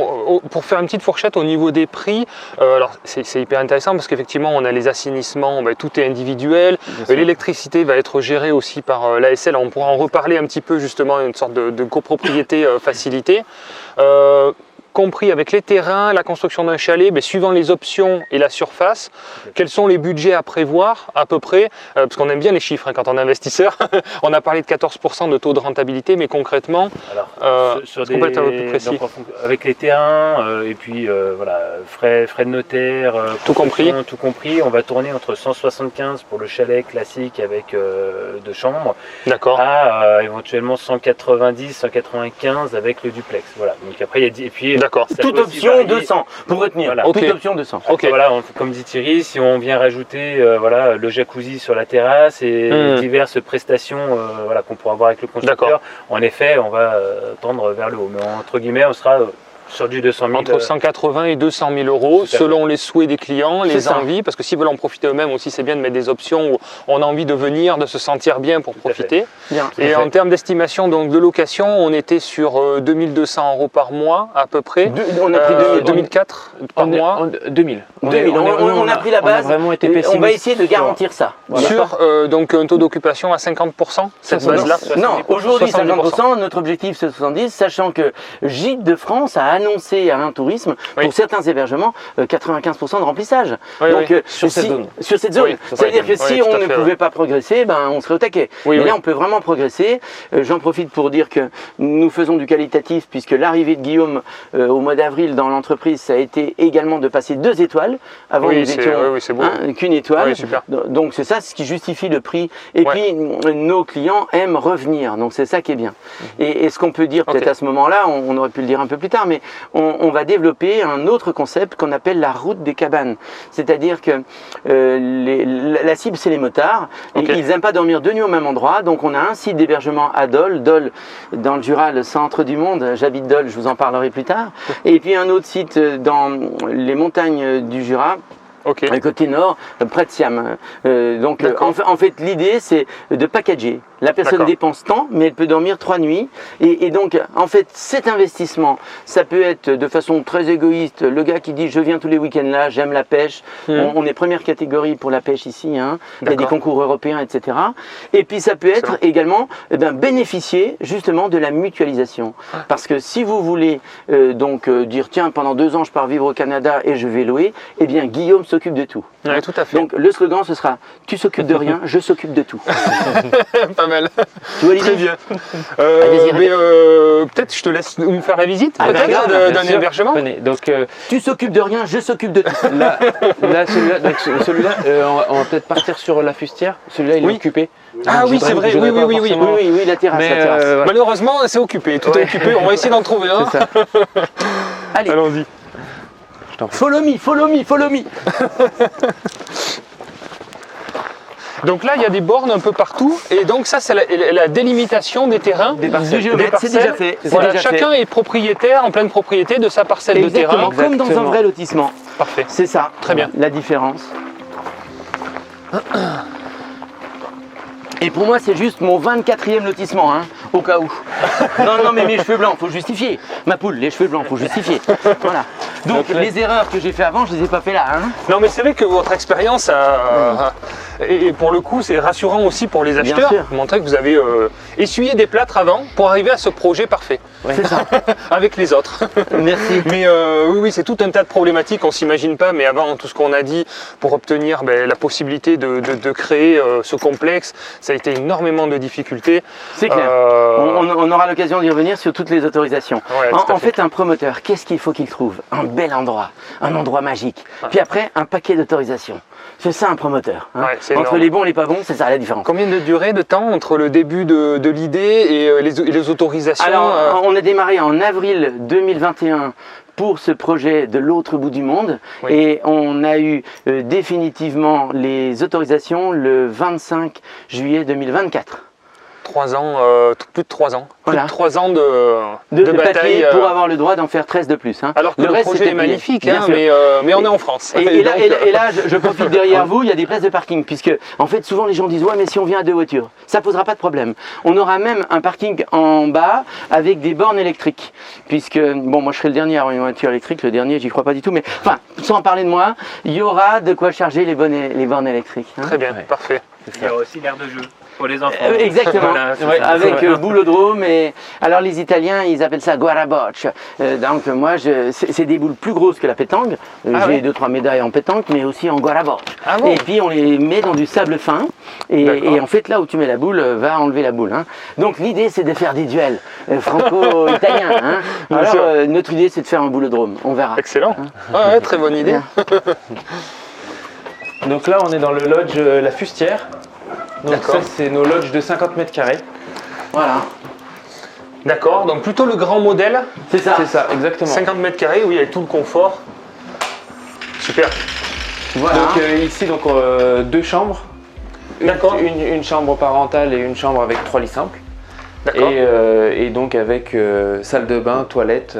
pour faire une petite fourchette au niveau des prix, alors c'est hyper intéressant parce qu'effectivement on a les assainissements, ben, tout est individuel, l'électricité va être gérée aussi par l'ASL, on pourra en reparler un petit peu justement, une sorte de copropriété facilitée. Compris avec les terrains, la construction d'un chalet, mais suivant les options et la surface, quels sont les budgets à prévoir à peu près, parce qu'on aime bien les chiffres hein, quand on est investisseur. On a parlé de 14% de taux de rentabilité, mais concrètement, Alors, sur est-ce qu'on peut être un peu plus précis? donc, avec les terrains et puis voilà, frais de notaire, Tout compris. tout compris, on va tourner entre 175 pour le chalet classique avec 2 chambres, d'accord, à éventuellement 190, 195 avec le duplex. Voilà. Donc après il y a et puis d'accord. ça Toute peut aussi option varier. 200, pour retenir. Voilà. Toute Ok. option 200. Après, Ok. voilà, comme dit Thierry, si on vient rajouter voilà, le jacuzzi sur la terrasse et diverses prestations voilà, qu'on pourra avoir avec le constructeur, D'accord. en effet, on va tendre vers le haut. Mais entre guillemets, on sera sur du 200 000. Entre 180 et 200 000 euros, Tout à fait. selon les souhaits des clients, C'est les ça. envies, parce que s'ils veulent en profiter eux-mêmes aussi, c'est bien de mettre des options où on a envie de venir, de se sentir bien pour à fait. profiter. Bien. Et en termes d'estimation donc de location, on était sur 2200 euros par mois à peu près. On a pris 2000. 2004 par mois. 2000. 2000. On a pris la base. On a vraiment été et pessimiste. on va essayer de garantir ça. Voilà. Sur donc un taux d'occupation à 50%, cette base-là. Non, aujourd'hui 70%. 50%, notre objectif c'est 70%, sachant que Gîtes de France a annoncé à Tourisme, Oui. pour certains hébergements, 95% de remplissage. Oui, Donc, oui. Sur cette zone. Sur cette zone. Oui, C'est-à-dire que oui, si tout à on ne fait, pouvait pas progresser, ben, on serait au taquet. Oui, Mais oui. là, on peut vraiment progresser. J'en profite pour dire que nous faisons du qualitatif, puisque l'arrivée de Guillaume au mois d'avril dans l'entreprise, ça a été également de passer 2 étoiles. Avant, Oui, nous c'est- étions oui, c'est beau. qu'une étoile. Oui, super. Donc, c'est ça ce qui justifie le prix. Et Ouais. puis, nos clients aiment revenir. Donc, c'est ça qui est bien. Et ce qu'on peut dire peut-être Ok. à ce moment-là, on aurait pu le dire un peu plus tard, mais on va développer un autre concept qu'on appelle la route des cabanes. C'est-à-dire que la cible, c'est les motards. Et Ok. ils n'aiment pas dormir 2 nuits au même endroit. Donc, on a un site d'hébergement à Dole. Dole, dans le Jura, le centre du monde. J'habite Dole, je vous en parlerai plus tard. Et puis, un autre site dans les montagnes du Jura, Ok. côté nord, près de Siam. Donc, D'accord. en fait, l'idée, c'est de packager. La personne D'accord. dépense tant, mais elle peut dormir 3 nuits. Et donc, en fait, cet investissement, ça peut être de façon très égoïste. Le gars qui dit, je viens tous les week-ends là, j'aime la pêche. On est première catégorie pour la pêche ici. Hein. Il y a des D'accord. concours européens, etc. Et puis, ça peut être également bénéficier justement de la mutualisation. Parce que si vous voulez dire, tiens, pendant 2 ans, je pars vivre au Canada et je vais louer, eh bien, Guillaume s'occupe de tout. Ouais, tout à fait. Donc, le slogan, ce sera, tu s'occupes de rien, je s'occupe de tout. Pas mal. Tu vois l'idée? Très bien. Allez-y, Mais peut-être je te laisse nous faire la visite Ah, peut-être d'accord, d'un Bien sûr. hébergement. Venez. Donc Tu s'occupes de rien, je s'occupe de tout. là, celui-là, on va peut-être partir sur la fustière. Celui-là, il Oui. est occupé. Ah Donc, oui, je c'est voudrais- vrai. je voudrais Oui, pas oui, oui, forcément- Oui, la terrasse, Mais la terrasse. voilà. Malheureusement, c'est occupé, tout est Ouais. occupé. On va essayer d'en trouver un. C'est ça. Allez, Allons-y. Je t'en prie. follow me, follow me, follow me. Donc là, il y a des bornes un peu partout. Et donc ça, c'est la délimitation des terrains. Des parcelles. Du géomètre, c'est parcelles. déjà fait. c'est Voilà, déjà chacun est propriétaire, en pleine propriété de sa parcelle fait. de terrain. Exactement, comme dans un Exactement. vrai lotissement. Parfait. C'est ça. Très bien. La différence. Et pour moi, c'est juste mon 24e lotissement, hein, au cas où. Non, mais mes cheveux blancs, faut justifier. Ma poule, les cheveux blancs, faut justifier. Voilà. Donc les erreurs que j'ai fait avant, je les ai pas fait là. Hein. Non, mais c'est vrai que votre expérience et pour le coup, c'est rassurant aussi pour les acheteurs. Montrer que vous avez essuyé des plâtres avant pour arriver à ce projet parfait. Ouais. C'est ça. Avec les autres. Merci. Mais oui, c'est tout un tas de problématiques, on s'imagine pas, mais avant tout ce qu'on a dit pour obtenir la possibilité de créer ce complexe, ça a été énormément de difficultés. C'est clair. On aura l'occasion d'y revenir sur toutes les autorisations. Ouais, en fait, un promoteur, qu'est-ce qu'il faut qu'il trouve? Un bel endroit, un endroit magique. Puis après, un paquet d'autorisations. C'est ça un promoteur. Hein. Ouais, entre énorme. les bons et les pas bons, c'est ça la différence. Combien de durée de temps entre le début de l'idée et les autorisations? Alors, on a démarré en avril 2021 pour ce projet de l'autre bout du monde, Oui. et on a eu définitivement les autorisations le 25 juillet 2024. 3 ans, plus de 3 ans. Voilà. Plus de 3 ans de Papier bataille. pour avoir le droit d'en faire 13 de plus. Hein. Alors que le reste, projet c'était est magnifique, bien hein, sûr. mais on est en France. Et là, Donc, je profite derrière vous, il y a des places de parking, puisque en fait souvent les gens disent ouais mais si on vient à 2 voitures, ça posera pas de problème. On aura même un parking en bas avec des bornes électriques, puisque bon moi je serai le dernier à avoir une voiture électrique, le dernier j'y crois pas du tout, mais enfin sans parler de moi, il y aura de quoi charger les bornes électriques. Hein. Très bien, parfait. Il y aura aussi l'aire de jeu pour les enfants. Exactement, Voilà, c'est ouais, ça. avec boulodrome. Et alors les Italiens ils appellent ça guarabocce. Donc moi c'est des boules plus grosses que la pétanque. Ah J'ai ouais. 2-3 médailles en pétanque, mais aussi en guarabocce. Ah bon? Et puis on les met dans du sable fin. Et en fait là où tu mets la boule va enlever la boule. Hein. Donc l'idée c'est de faire des duels franco-italiens. Hein. Bien Alors sûr. Notre idée c'est de faire un boulodrome. On verra. Excellent. Ouais, très bonne idée. Bien. Donc là, on est dans le lodge La Fustière. Donc D'accord. ça, c'est nos lodges de 50 mètres carrés. Voilà. D'accord, donc plutôt le grand modèle, C'est ça. C'est ça, exactement. 50 mètres carrés, oui, avec tout le confort. Super. Voilà. Donc ici, donc, 2 chambres. D'accord. Une chambre parentale et une chambre avec 3 lits simples. D'accord. Et donc avec salle de bain, toilette.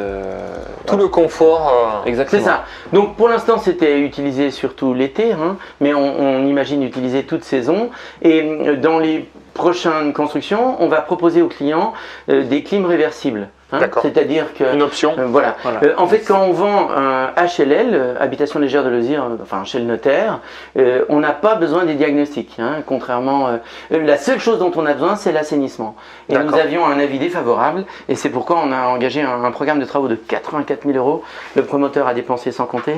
Tout le confort. Exactement. C'est ça. Donc pour l'instant c'était utilisé surtout l'été, hein, mais on imagine utiliser toute saison. Et dans les prochaines constructions, on va proposer aux clients des clims réversibles. Hein, D'accord. c'est-à-dire que Une option. voilà. Voilà. En fait, quand on vend un HLL, habitation légère de loisirs, enfin chez le notaire, on n'a pas besoin des diagnostics. Hein, contrairement, la seule chose dont on a besoin, c'est l'assainissement. Et nous D'accord. avions un avis défavorable, et c'est pourquoi on a engagé un programme de travaux de 84 000 €. Le promoteur a dépensé sans compter.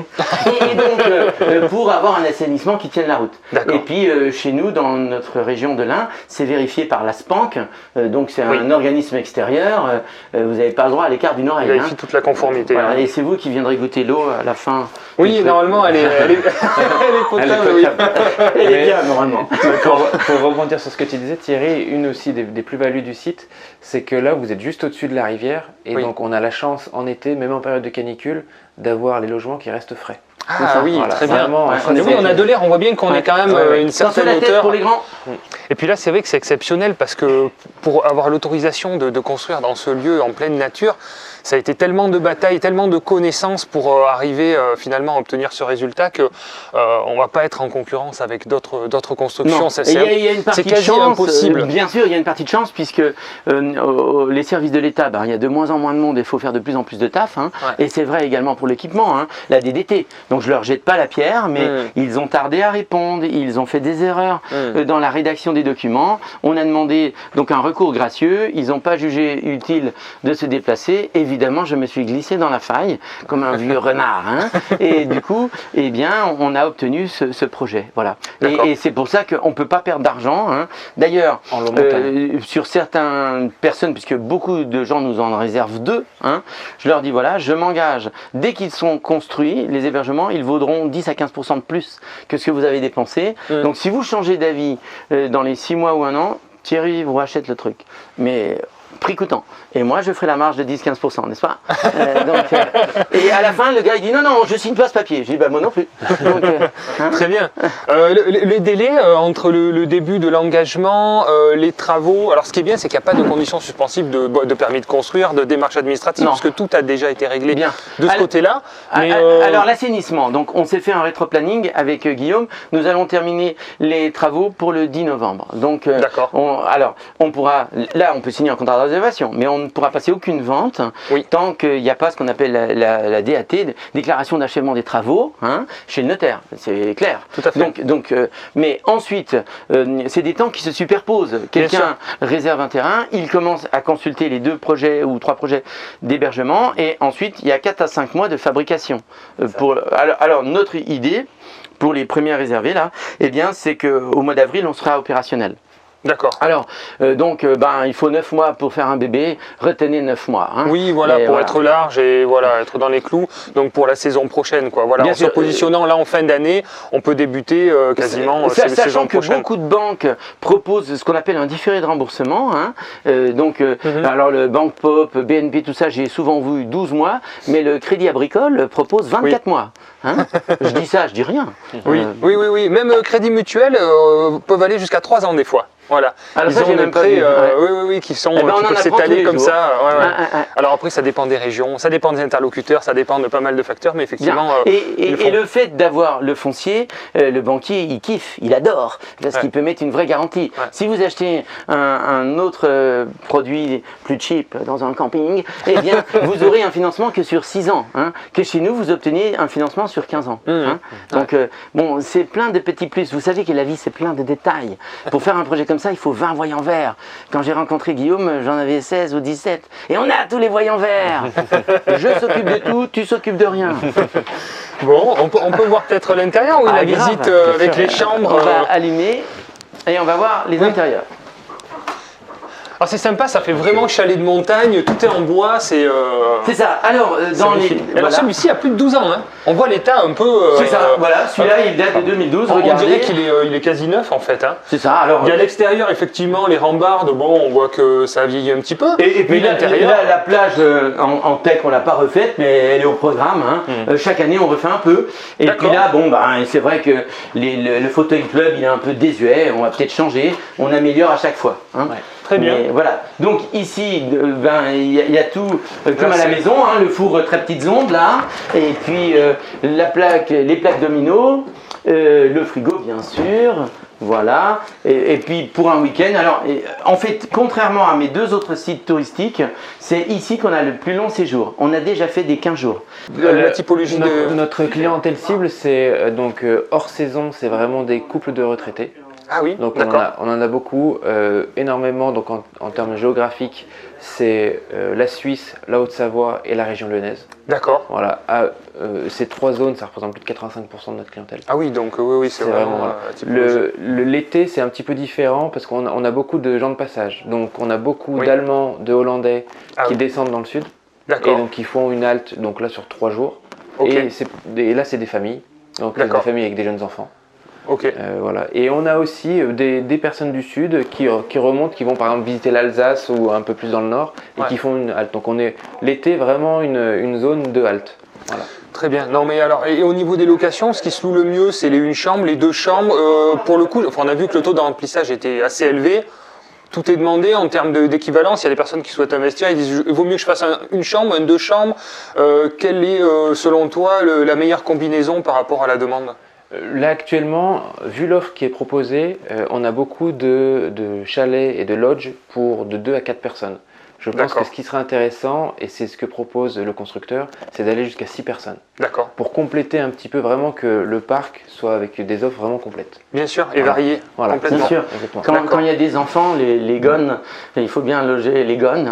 Et donc, pour avoir un assainissement qui tienne la route. D'accord. Et puis, chez nous, dans notre région de l'Ain, c'est vérifié par la SPANC. Donc, c'est Oui. un organisme extérieur. Vous n'avez pas le droit à l'écart d'une oreille. Vérifie Hein. toute la conformité. Voilà, hein. et c'est vous qui viendrez goûter l'eau à la fin. Oui, du truc. normalement, elle est potable. oui. Elle est bien, normalement. Pour rebondir sur ce que tu disais, Thierry, une aussi des plus-values du site, c'est que là, vous êtes juste au-dessus de la rivière. Et Oui. donc, on a la chance, en été, même en période de canicule, d'avoir les logements qui restent frais. Ah oui, Voilà, très bien. vraiment, Ouais, ça, Mais oui, c'est- on a de l'air, on voit bien qu'on est quand même une Attention à certaine la tête hauteur. pour les grands. Et puis là, c'est vrai que c'est exceptionnel parce que pour avoir l'autorisation de construire dans ce lieu en pleine nature, ça a été tellement de batailles, tellement de connaissances pour arriver finalement à obtenir ce résultat que on va pas être en concurrence avec d'autres constructions. Non. Ça, Et il y a une partie de quasi chance. impossible. Bien sûr, il y a une partie de chance puisque les services de l'État, il y a de moins en moins de monde et il faut faire de plus en plus de taf. Hein. Ouais. Et c'est vrai également pour l'équipement, hein, la DDT. Donc je leur jette pas la pierre, mais ils ont tardé à répondre, ils ont fait des erreurs dans la rédaction des documents. On a demandé donc un recours gracieux, ils n'ont pas jugé utile de se déplacer. Évidemment, je me suis glissé dans la faille comme un vieux renard. Hein. Et du coup, eh bien, on a obtenu ce projet. Voilà. D'accord. Et c'est pour ça qu'on ne peut pas perdre d'argent. Hein. D'ailleurs, En low montagne. sur certaines personnes, puisque beaucoup de gens nous en réservent 2, hein, je leur dis voilà, je m'engage, dès qu'ils sont construits, les hébergements, ils vaudront 10 à 15% de plus que ce que vous avez dépensé. Donc si vous changez d'avis dans les 6 mois ou 1 an, Thierry vous rachète le truc. Mais prix coûtant. Et moi, je ferai la marge de 10-15%, n'est-ce pas? Et à la fin, le gars, il dit non, je signe pas ce papier. Je dis, bah, moi non plus. Donc, Très bien. Les délais entre le début de l'engagement, les travaux, alors ce qui est bien, c'est qu'il n'y a pas de conditions suspensives de permis de construire, de démarche administrative, Non. parce que tout a déjà été réglé Bien. de ce côté-là. Mais, Alors l'assainissement, donc on s'est fait un rétro-planning avec Guillaume. Nous allons terminer les travaux pour le 10 novembre. Donc D'accord. on pourra, là on peut signer un contrat de réservation, mais on ne pourra passer aucune vente Oui. tant qu'il n'y a pas ce qu'on appelle la DAT, déclaration d'achèvement des travaux, chez le notaire. C'est clair. Tout à fait. Mais ensuite, c'est des temps qui se superposent. Quelqu'un réserve un terrain, il commence à consulter les 2 projets ou 3 projets d'hébergement et ensuite il y a 4 à 5 mois de fabrication. Alors notre idée pour les premiers réservés là, eh bien c'est qu'au mois d'avril on sera opérationnel. D'accord. Alors, il faut 9 mois pour faire un bébé, retenez 9 mois. Oui, voilà, Et pour être large et voilà, être dans les clous, donc pour la saison prochaine, quoi. Voilà, Bien en sûr, se positionnant là en fin d'année, on peut débuter quasiment saison sachant que prochaine. beaucoup de banques proposent ce qu'on appelle un différé de remboursement. Alors le Banque Pop, BNP, tout ça, j'ai souvent vu 12 mois, mais le Crédit Agricole propose 24 mois. Je dis ça, je dis rien. Oui. Même Crédit Mutuel peuvent aller jusqu'à 3 ans des fois. Voilà. Alors Ils ça, ont j'ai des même pas prêts vu. qui sont Eh ben, on qui en peuvent apprend tous s'étaler les comme jours. ça. Ouais. Alors après, ça dépend des régions, ça dépend des interlocuteurs, ça dépend de pas mal de facteurs, mais effectivement. Et le fait d'avoir le foncier, le banquier, il kiffe, il adore, parce qu'il peut mettre une vraie garantie. Ouais. Si vous achetez un autre produit plus cheap dans un camping, eh bien, vous aurez un financement que sur 6 ans. Que chez nous, vous obtenez un financement sur 15 ans. Donc, c'est plein de petits plus. Vous savez que la vie, c'est plein de détails. Pour faire un projet comme ça, il faut 20 voyants verts. Quand j'ai rencontré Guillaume, j'en avais 16 ou 17. Et on a tous les voyants verts. Je s'occupe de tout, tu s'occupes de rien. Bon, on peut voir peut-être l'intérieur, oui, la grave. visite avec les chambres. On va allumer et on va voir les intérieurs. Alors c'est sympa, ça fait vraiment chalet de montagne, tout est en bois, c'est. C'est ça. Alors, dans les. Alors celui-ci a plus de 12 ans, hein. On voit l'état un peu. C'est ça, voilà, celui-là il date de 2012, On regardez. dirait qu'il est quasi neuf en fait. Hein. C'est ça, alors. Il y a l'extérieur, effectivement, les rambardes, bon, on voit que ça a vieilli un petit peu. Et puis mais là, la plage en tech, on l'a pas refaite, mais elle est au programme. Chaque année, on refait un peu. Et puis là, c'est vrai que le fauteuil club, il est un peu désuet. On va peut-être changer. On améliore à chaque fois. Très bien. Mais voilà. Donc ici, il y a tout comme à la maison. Le four très petites ondes là. Et puis les plaques domino, le frigo bien sûr. Voilà, et puis pour un week-end, alors en fait, contrairement à mes 2 autres sites touristiques, c'est ici qu'on a le plus long séjour. On a déjà fait des 15 jours. La typologie de. Notre clientèle cible, c'est hors saison, c'est vraiment des couples de retraités. Ah oui, donc d'accord. on en a beaucoup, énormément. Donc en termes géographiques, c'est la Suisse, la Haute-Savoie et la région lyonnaise. D'accord. Voilà, ces 3 zones, ça représente plus de 85% de notre clientèle. Ah oui, donc oui, c'est vraiment. Voilà. L'été, c'est un petit peu différent parce qu'on a beaucoup de gens de passage. Donc on a beaucoup d'Allemands, de Hollandais qui descendent dans le sud. D'accord. Et donc ils font une halte donc là sur 3 jours. Okay. Et là, c'est des familles. Donc des familles avec des jeunes enfants. Ok. Voilà. Et on a aussi des personnes du sud qui remontent, qui vont par exemple visiter l'Alsace ou un peu plus dans le nord et qui font une halte. Donc on est l'été vraiment une zone de halte. Voilà. Très bien. Non mais alors, et au niveau des locations, ce qui se loue le mieux, c'est les 1 chambre, les 2 chambres. Pour le coup, on a vu que le taux de remplissage était assez élevé. Tout est demandé en termes d'équivalence. Il y a des personnes qui souhaitent investir. Ils disent il vaut mieux que je fasse 1 chambre, 2 chambres. Quelle est, selon toi, la meilleure combinaison par rapport à la demande ? Là actuellement, vu l'offre qui est proposée, on a beaucoup de chalets et de lodges pour de 2 à 4 personnes. Je pense que ce qui serait intéressant, et c'est ce que propose le constructeur, c'est d'aller jusqu'à 6 personnes. D'accord. Pour compléter un petit peu vraiment que le parc soit avec des offres vraiment complètes. Bien sûr, et variées. Voilà. Complètement. Bien sûr. Quand il y a des enfants, les gones, il faut bien loger les gones,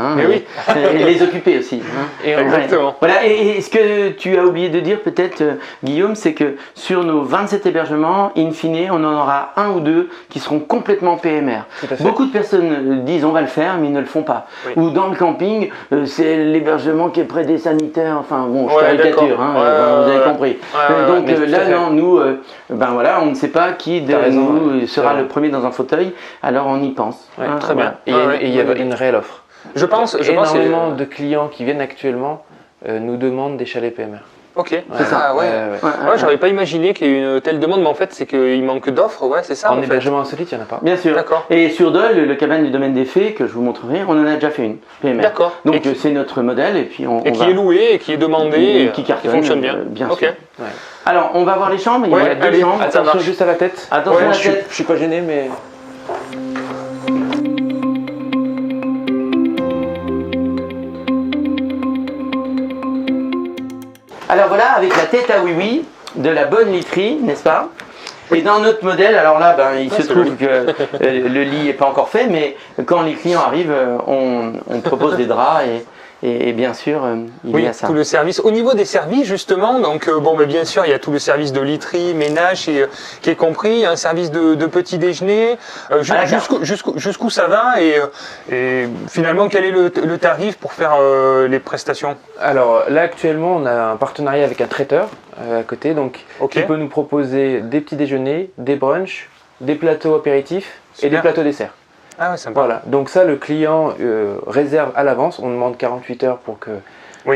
et les occuper aussi. Exactement. Voilà. Et ce que tu as oublié de dire peut-être, Guillaume, c'est que sur nos 27 hébergements, in fine, on en aura 1 ou 2 qui seront complètement PMR. Beaucoup de personnes disent on va le faire, mais ils ne le font pas. Oui. Ou dans le camping, c'est l'hébergement qui est près des sanitaires. Enfin bon, je caricature, vous avez compris. Donc là, non, nous, on ne sait pas qui de nous sera le premier dans un fauteuil, alors on y pense. Très bien. Et il y a une réelle offre. Je pense énormément de clients qui viennent actuellement nous demandent des chalets PMR. Ok, C'est ça, ouais. J'aurais pas imaginé qu'il y ait une telle demande, mais en fait, c'est qu'il manque d'offres, ouais, c'est ça. En fait. hébergement insolite, il n'y en a pas. Bien sûr. D'accord. Et sur Dole, le cabane du domaine des fées, que je vous montrerai, on en a déjà fait une, PMR. D'accord. Donc c'est notre modèle, et puis on qui va... est loué, et qui est demandé, Et qui cartonne, fonctionne bien. bien Ok. sûr. Ouais. Alors, on va voir les chambres, il y Ouais, a deux allez. chambres. Ça Attention marche. juste à la tête. Attention à la je suis, tête. je suis pas gêné, mais... Alors voilà, avec la tête à oui-oui, de la bonne literie, n'est-ce pas? Et dans notre modèle, alors là, il se trouve que le lit n'est pas encore fait, mais quand les clients arrivent, on propose des draps et bien sûr, il y a ça. Tout le service. Au niveau des services, justement, donc bien sûr, il y a tout le service de literie, ménage qui est compris, il y a un service de petit déjeuner, jusqu'où ça va et finalement, quel est le tarif pour faire les prestations? Alors là actuellement on a un partenariat avec un traiteur à côté donc qui peut nous proposer des petits déjeuners, des brunchs, des plateaux apéritifs et des plateaux desserts. Ah ouais, sympa. Voilà, donc ça le client réserve à l'avance, on demande 48 heures pour que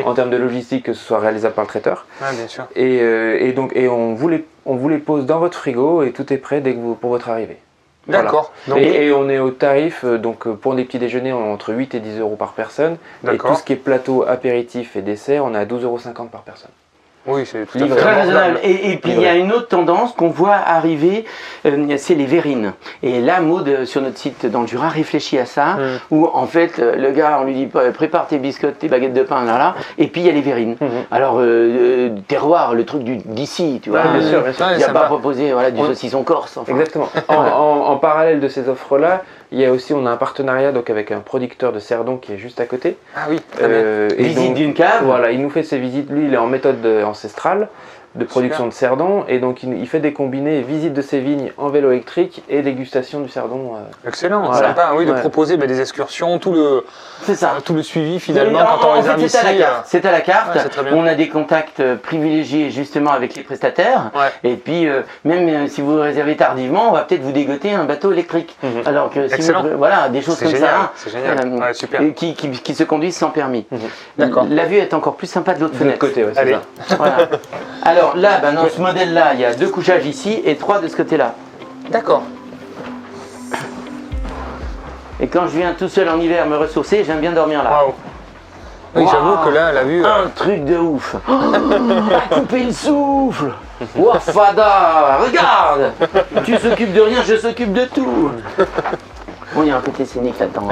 en termes de logistique que ce soit réalisable par le traiteur. Ah, bien sûr. Et on vous les pose dans votre frigo et tout est prêt pour votre arrivée. D'accord. Voilà. Et on est au tarif, pour des petits déjeuners, on est entre 8 et 10 euros par personne. Et tout ce qui est plateau, apéritif et dessert, on est à 12,50 euros par personne. Oui, c'est tout à Très fait raisonnable. Et puis il y a une autre tendance qu'on voit arriver, c'est les verrines. Et là, Maud, sur notre site dans le Jura, réfléchit à ça, où en fait, le gars, on lui dit prépare tes biscottes, tes baguettes de pain, là, et puis il y a les verrines. Alors, terroir, le truc d'ici, tu vois. Bien sûr. Il n'y a pas proposé du saucisson corse. Enfin. Exactement. En parallèle de ces offres-là, on a un partenariat avec un producteur de cerdon qui est juste à côté. Ah oui, très bien. Visite d'une cave. Voilà, il nous fait ses visites. Lui, il est en méthode ancestrale de production de cerdon et donc il fait des combinés, visite de ses vignes en vélo électrique et dégustation du cerdon. Excellent, voilà. sympa, oui, de proposer des excursions, tout le suivi finalement quand on réserve ici. C'est à la carte, c'est très bien. On a des contacts privilégiés justement avec les prestataires et puis même si vous réservez tardivement, on va peut-être vous dégoter un bateau électrique. Alors que si vous, voilà, des choses comme ça, c'est génial. Super. Qui se conduisent sans permis. D'accord. La vue est encore plus sympa de l'autre fenêtre. Côté, c'est Allez. ça. Voilà. Alors là, dans ce modèle-là, il y a 2 couchages ici et 3 de ce côté-là. D'accord. Et quand je viens tout seul en hiver me ressourcer, j'aime bien dormir là. Waouh. Oui, j'avoue que là, la vue. Un truc de ouf. À couper le souffle. Wafada, regarde. Tu s'occupes de rien, je s'occupe de tout. Bon, il y a un côté scénique là-dedans.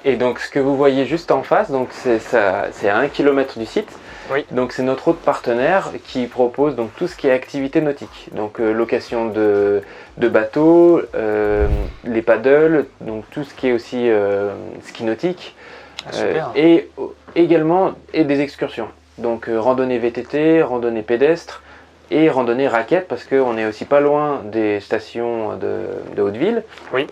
Et donc ce que vous voyez juste en face, c'est à 1 km du site. Oui. Donc c'est notre autre partenaire qui propose tout ce qui est activité nautique, donc location de bateaux, les paddles, donc tout ce qui est aussi ski nautique, et également des excursions, donc randonnée VTT, randonnée pédestre et randonnée raquette parce qu'on est aussi pas loin des stations de Haute-Ville,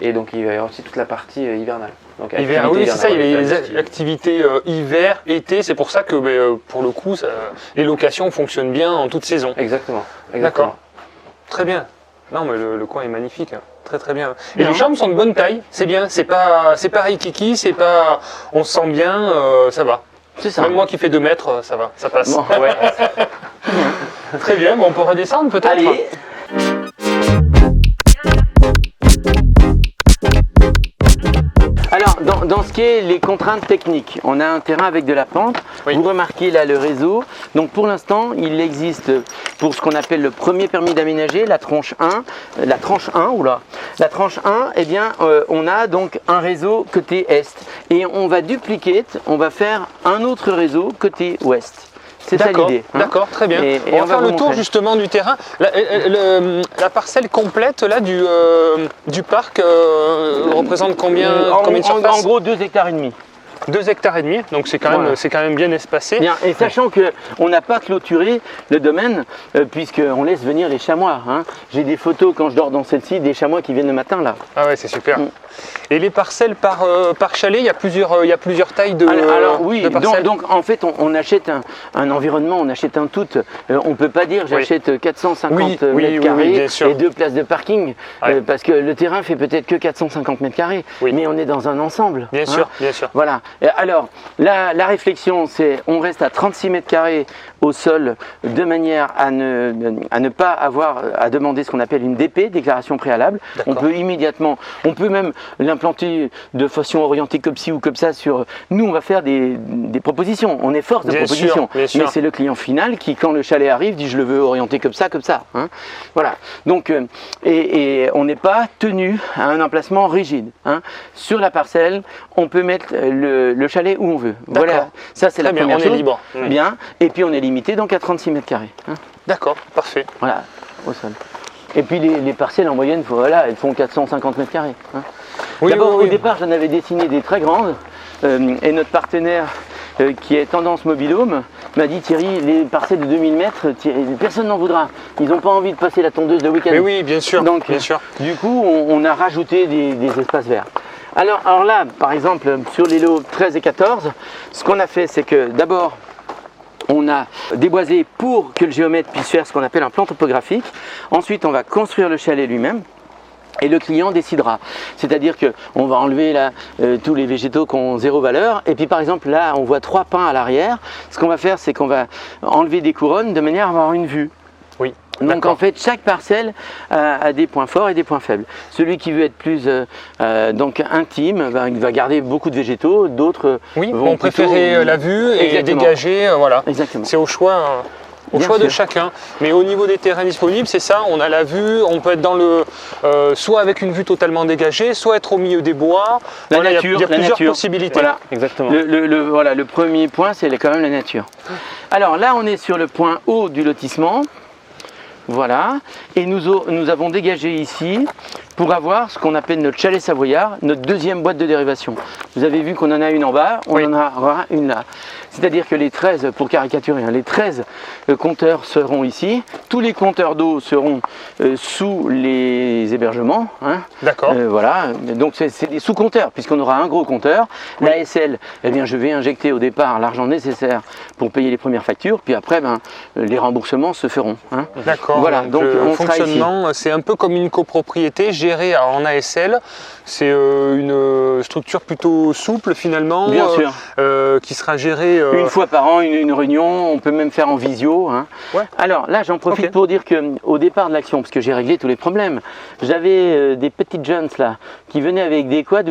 et donc il va y avoir aussi toute la partie hivernale. Donc, hiver, oui, c'est ça, il y a les activités hiver, été, c'est pour ça que pour le coup, les locations fonctionnent bien en toute saison. Exactement. D'accord, très bien. Non, mais le coin est magnifique, très très bien. Et les chambres sont de bonne taille, c'est bien, c'est pas rikiki, c'est pas, on se sent bien, ça va. C'est ça. Même moi qui fais 2 mètres, ça va, ça passe. Bon. Ouais. Très bien, on peut redescendre peut-être. Allez. Alors, dans ce qui est les contraintes techniques, on a un terrain avec de la pente. Oui. Vous remarquez là le réseau. Donc pour l'instant, il existe pour ce qu'on appelle le premier permis d'aménager, la tranche 1. La tranche 1, eh bien, on a donc un réseau côté est. Et on va dupliquer, on va faire un autre réseau côté ouest. C'est ça l'idée. D'accord, très bien. Et on va faire le tour montrer. justement du terrain. La parcelle complète là du parc représente combien de surface? En gros 2,5 hectares. 2 hectares et demi, donc c'est quand, quand même bien espacé. Bien, et sachant qu'on n'a pas clôturé le domaine, puisqu'on laisse venir les chamois. Hein. J'ai des photos quand je dors dans celle-ci, des chamois qui viennent le matin là. Ah ouais, c'est super. Et les parcelles par chalet, il y a plusieurs tailles de alors oui, de parcelles. donc en fait on achète un environnement, on achète un tout. On ne peut pas dire j'achète 450 mètres carrés et 2 places de parking, parce que le terrain fait peut-être que 450 mètres carrés, mais on est dans un ensemble. Bien sûr, bien sûr. Voilà. Alors la réflexion, c'est on reste à 36 mètres carrés au sol, de manière à ne pas avoir à demander ce qu'on appelle une DP, déclaration préalable. On peut immédiatement, on peut même l'implanter de façon orientée comme ci ou comme ça. Nous, on va faire des propositions. On est force de propositions, mais c'est le client final qui, quand le chalet arrive, dit je le veux orienter comme ça, hein. Voilà. Donc, et on n'est pas tenu à un emplacement rigide. Hein. Sur la parcelle, on peut mettre le chalet où on veut. Voilà. Ça, c'est la première chose. On est libre. Bien. Et puis, on est limité donc à 36 mètres carrés. Hein. D'accord, parfait. Voilà, au sol. Et puis les parcelles en moyenne, elles font 450 mètres carrés. Hein. D'abord, au départ, j'en avais dessiné des très grandes. Et notre partenaire qui est Tendance Mobilhome m'a dit Thierry, les parcelles de 2000 mètres, personne n'en voudra. Ils n'ont pas envie de passer la tondeuse le week-end. Mais oui, bien sûr. Donc, bien sûr. Du coup, on a rajouté des espaces verts. Alors là, par exemple, sur les lots 13 et 14, ce qu'on a fait, c'est que d'abord, on a déboisé pour que le géomètre puisse faire ce qu'on appelle un plan topographique. Ensuite, on va construire le chalet lui-même. Et le client décidera. C'est-à-dire qu'on va enlever là, tous les végétaux qui ont 0 valeur. Et puis par exemple, là, on voit 3 pins à l'arrière. Ce qu'on va faire, c'est qu'on va enlever des couronnes de manière à avoir une vue. Oui. Donc en fait, chaque parcelle a des points forts et des points faibles. Celui qui veut être plus donc intime, il va garder beaucoup de végétaux. D'autres vont préférer la vue et dégager. Voilà. Exactement. C'est au choix. Au choix de chacun, mais au niveau des terrains disponibles, c'est ça, on a la vue, on peut être dans soit avec une vue totalement dégagée, soit être au milieu des bois. Il y a plusieurs possibilités. Voilà. Exactement. Le premier point, c'est quand même la nature. Alors là, on est sur le point haut du lotissement. Voilà, et nous avons dégagé ici pour avoir ce qu'on appelle notre chalet savoyard, notre deuxième boîte de dérivation. Vous avez vu qu'on en a une en bas, on en aura une là. C'est-à-dire que les 13, pour caricaturer, les 13 compteurs seront ici, tous les compteurs d'eau seront sous les hébergements. Hein. D'accord. Voilà, donc c'est des sous-compteurs, puisqu'on aura un gros compteur. La SL, eh bien, je vais injecter au départ l'argent nécessaire pour payer les premières factures, puis après, les remboursements se feront. Hein. D'accord. Voilà, donc le fonctionnement, c'est un peu comme une copropriété gérée en ASL. C'est une structure plutôt souple finalement, bien sûr. Qui sera gérée une fois par an, une réunion, on peut même faire en visio. Hein. Ouais. Alors là, j'en profite pour dire qu'au départ de l'action, parce que j'ai réglé tous les problèmes, j'avais des petites jeunes là qui venaient avec des quads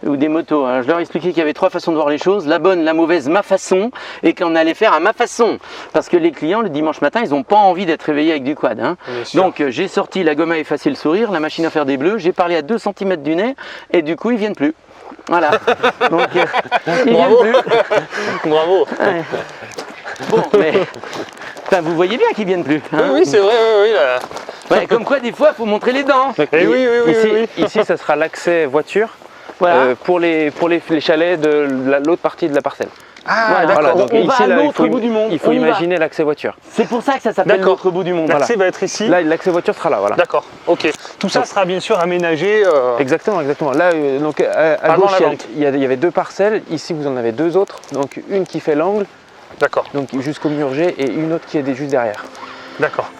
ou des motos. Alors, je leur expliquais qu'il y avait 3 façons de voir les choses, la bonne, la mauvaise, ma façon, et qu'on allait faire à ma façon. Parce que les clients, le dimanche matin, ils n'ont pas envie d'être réveillés avec du quad. Hein. Donc j'ai sorti la gomme à effacer le sourire, la machine à faire des bleus, j'ai parlé à 2 cm du nez, et du coup, ils viennent plus. Voilà. Donc ils viennent plus. Bravo. Ouais. Bon, mais vous voyez bien qu'ils viennent plus. Hein. Oui, c'est vrai, oui. Là. Ouais, comme quoi, des fois, il faut montrer les dents. Ici, ça sera l'accès voiture. Voilà. Pour les chalets de l'autre partie de la parcelle. Ah, d'accord. Voilà, donc ici, là, l'autre bout du monde. Il faut imaginer l'accès voiture. C'est pour ça que ça s'appelle l'autre bout du monde. L'accès va être ici. Là, l'accès voiture sera là, voilà. D'accord, ok. Tout ça sera bien sûr aménagé. Exactement. Là, donc, à gauche, il y avait 2 parcelles. Ici, vous en avez 2 autres. Donc, une qui fait l'angle. D'accord. Donc, jusqu'au mur G et une autre qui est juste derrière. D'accord.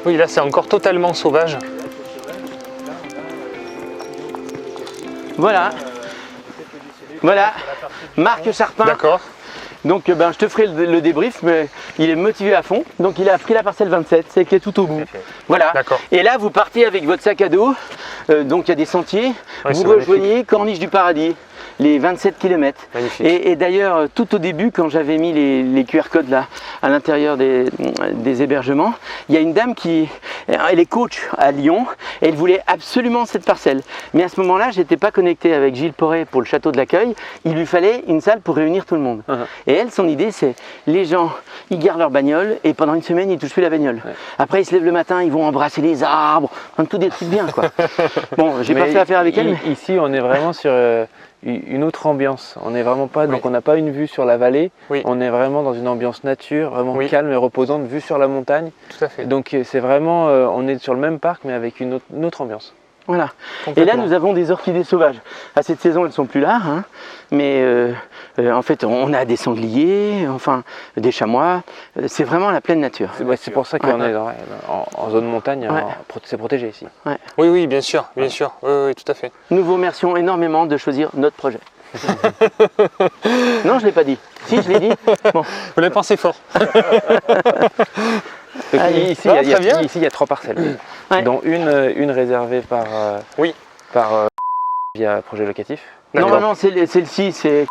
Oui, là, c'est encore totalement sauvage. Voilà. Voilà. Marc Charpin. D'accord. Donc je te ferai le débrief, mais il est motivé à fond. Donc il a pris la parcelle 27, c'est qui est tout au bout. Voilà. Et là vous partez avec votre sac à dos. Donc il y a des sentiers. Vous rejoignez Corniche du Paradis. Les 27 km. Et d'ailleurs, tout au début, quand j'avais mis les QR codes là, à l'intérieur des hébergements, il y a une dame elle est coach à Lyon, Et elle voulait absolument cette parcelle. Mais à ce moment-là, j'étais pas connecté avec Gilles Porret pour le château de l'accueil. Il lui fallait une salle pour réunir tout le monde. Et elle, son idée, c'est les gens, ils gardent leur bagnole et pendant une semaine, ils touchent plus la bagnole. Après, ils se lèvent le matin, ils vont embrasser les arbres, enfin, tout des trucs bien, quoi. Bon, j'ai pas fait affaire avec elle. Mais... Ici, on est vraiment sur une autre ambiance. On n'est vraiment pas, donc on n'a pas une vue sur la vallée. On est vraiment dans une ambiance nature, vraiment calme et reposante, vue sur la montagne. Tout à fait. Donc c'est vraiment, on est sur le même parc, mais avec une autre ambiance. Voilà. Et là, nous avons des orchidées sauvages. À cette saison, elles ne sont plus là, hein, mais en fait, on a des sangliers, enfin, des chamois. C'est vraiment la pleine nature. C'est pour ça qu'on est en zone montagne, c'est protégé ici. Oui, oui, bien sûr, bien sûr. Oui, tout à fait. Nous vous remercions énormément de choisir notre projet. Non, je ne l'ai pas dit. Si, je l'ai dit. Bon. Vous l'avez pensé fort. Ici, il y a 3 parcelles, dont une réservée par via projet locatif. Normalement, celle-ci, c'est...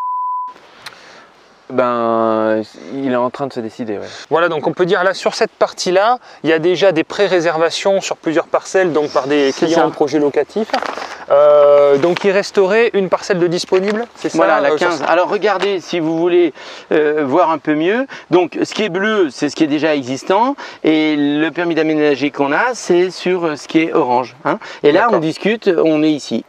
Ben, il est en train de se décider. Voilà, donc on peut dire là sur cette partie-là, il y a déjà des pré-réservations sur plusieurs parcelles, donc par des clients en projet locatif. Donc il resterait une parcelle de disponible, c'est ça? Voilà, la 15. Alors regardez si vous voulez voir un peu mieux. Donc ce qui est bleu, c'est ce qui est déjà existant, et le permis d'aménager qu'on a, c'est sur ce qui est orange. Hein. Et là, on discute, on est ici.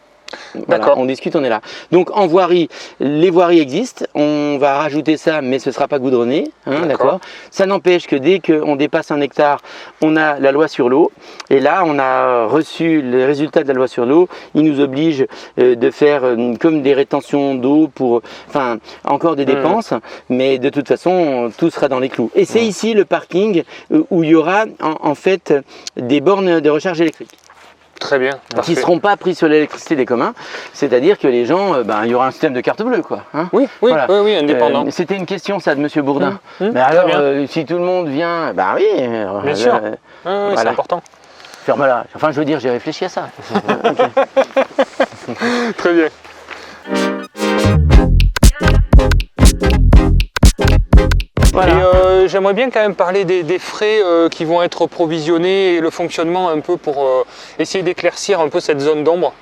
Voilà, on discute, on est là. Donc en voirie, les voiries existent, on va rajouter ça, mais ce ne sera pas goudronné, hein, d'accord. Ça n'empêche que dès qu'on dépasse 1 hectare, on a la loi sur l'eau, et là on a reçu les résultats de la loi sur l'eau. Il nous oblige de faire comme des rétentions d'eau pour, enfin, encore des dépenses, mais de toute façon, tout sera dans les clous. Et c'est ici le parking où il y aura en fait des bornes de recharge électrique. Très bien. Qui ne seront pas pris sur l'électricité des communs, c'est-à-dire que les gens, il y aura un système de carte bleue, quoi. Hein, oui, indépendant. C'était une question, ça, de Monsieur Bourdin. Mais alors, si tout le monde vient, oui. Bien sûr. Voilà. C'est important. Ferme-la. Enfin, je veux dire, j'ai réfléchi à ça. Très bien. Voilà. Et j'aimerais bien quand même parler des frais qui vont être provisionnés et le fonctionnement un peu pour essayer d'éclaircir un peu cette zone d'ombre.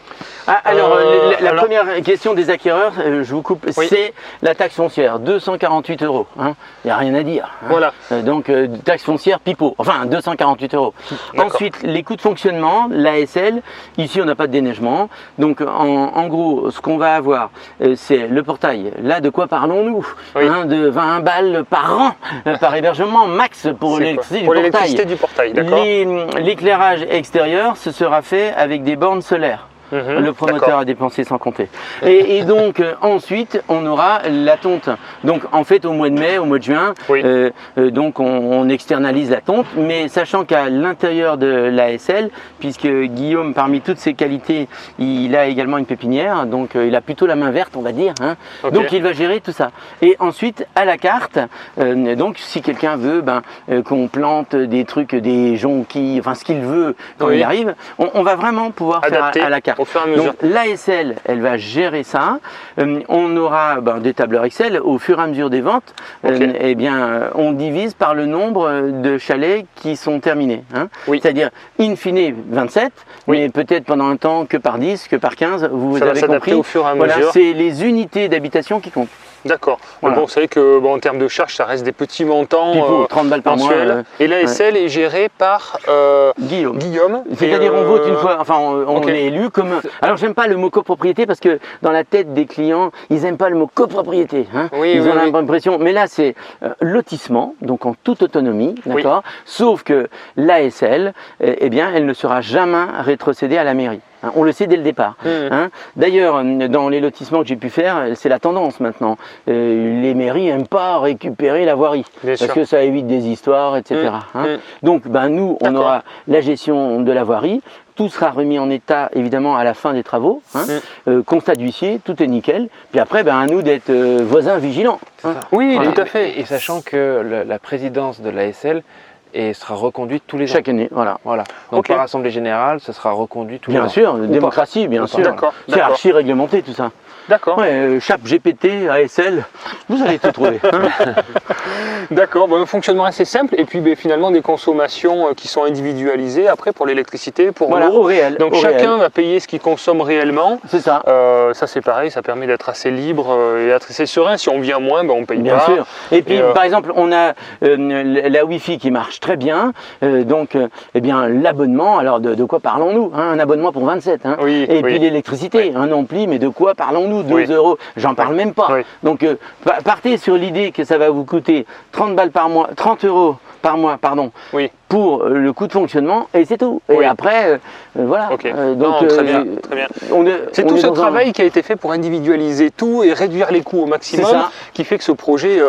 Alors, la première question des acquéreurs, je vous coupe, c'est la taxe foncière, 248 €. Il n'y a rien à dire. Hein. Voilà. Donc, taxe foncière pipeau, enfin 248 €. Ensuite, les coûts de fonctionnement, l'ASL, ici on n'a pas de déneigement. Donc, en gros, ce qu'on va avoir, c'est le portail. Là, de quoi parlons-nous? De 20 balles par an, par hébergement, max pour l'électricité du portail. L'éclairage extérieur, ce sera fait avec des bornes solaires. Le promoteur a dépensé sans compter. Et donc ensuite on aura la tonte. Donc en fait au mois de mai, au mois de juin, donc on externalise la tonte, mais sachant qu'à l'intérieur de l'ASL, puisque Guillaume parmi toutes ses qualités, il a également une pépinière, donc il a plutôt la main verte on va dire. Hein. Donc il va gérer tout ça. Et ensuite à la carte, donc si quelqu'un veut qu'on plante des trucs, des jonquilles, enfin ce qu'il veut quand il arrive, on va vraiment pouvoir adapter faire à la carte. Au fur et à mesure. Donc l'ASL, elle va gérer ça. On aura des tableurs Excel au fur et à mesure des ventes. Eh bien, on divise par le nombre de chalets qui sont terminés. Hein. C'est-à-dire, in fine, 27, mais peut-être pendant un temps que par 10, que par 15. Vous avez compris. Au fur et à mesure. C'est les unités d'habitation qui comptent. D'accord. Voilà. Bon, vous savez que en termes de charges, ça reste des petits montants 30 balles par mois. Et l'ASL est gérée par Guillaume. C'est-à-dire on vote une fois, enfin on est élu comme... Alors j'aime pas le mot copropriété parce que dans la tête des clients, ils n'aiment pas le mot copropriété. Hein. Ils ont l'impression, mais là c'est lotissement, donc en toute autonomie, d'accord. Sauf que l'ASL, eh bien, elle ne sera jamais rétrocédée à la mairie. Hein, on le sait dès le départ. Hein. D'ailleurs, dans les lotissements que j'ai pu faire, c'est la tendance maintenant. Les mairies n'aiment pas récupérer la voirie parce que ça évite des histoires, etc. Hein. Donc, nous, on aura la gestion de la voirie. Tout sera remis en état, évidemment, à la fin des travaux. Hein. Constat d'huissier, tout est nickel. Puis après, à nous d'être voisins vigilants. Hein. Oui, tout à fait. Et sachant que la présidence de l'ASL et sera reconduite tous les ans. Chaque année, voilà. Voilà. Donc Ok. par assemblée générale, ça sera reconduit tous les ans. Bien sûr, démocratie, bien sûr. D'accord, C'est d'accord. archi réglementé tout ça. D'accord. Ouais, chape GPT, ASL, vous allez tout trouver. D'accord, bon, un fonctionnement assez simple et puis ben, finalement des consommations qui sont individualisées après pour l'électricité, pour Voilà, l'eau. au réel. Donc au chacun réel. va payer ce qu'il consomme réellement. C'est ça. Ça c'est pareil, ça permet d'être assez libre et d'être assez serein. Si on vient moins, ben, on paye Bien pas. sûr. Et puis, Et, par exemple, on a la Wi-Fi qui marche très bien. Eh bien, l'abonnement, alors de quoi parlons-nous, hein? Un abonnement pour 27. Hein? Oui, Et oui. puis l'électricité, Oui. un ampli, mais de quoi parlons-nous? 2 Oui. euros, j'en parle même pas. Oui. Donc, partez sur l'idée que ça va vous coûter 30 balles par mois, 30 euros par mois, pardon, Oui. pour le coût de fonctionnement, et c'est tout. Oui. Et après, voilà. Ok. Donc, Non, très bien, très bien. C'est tout ce travail qui a été fait pour individualiser tout et réduire les coûts au maximum, C'est ça. qui fait que ce projet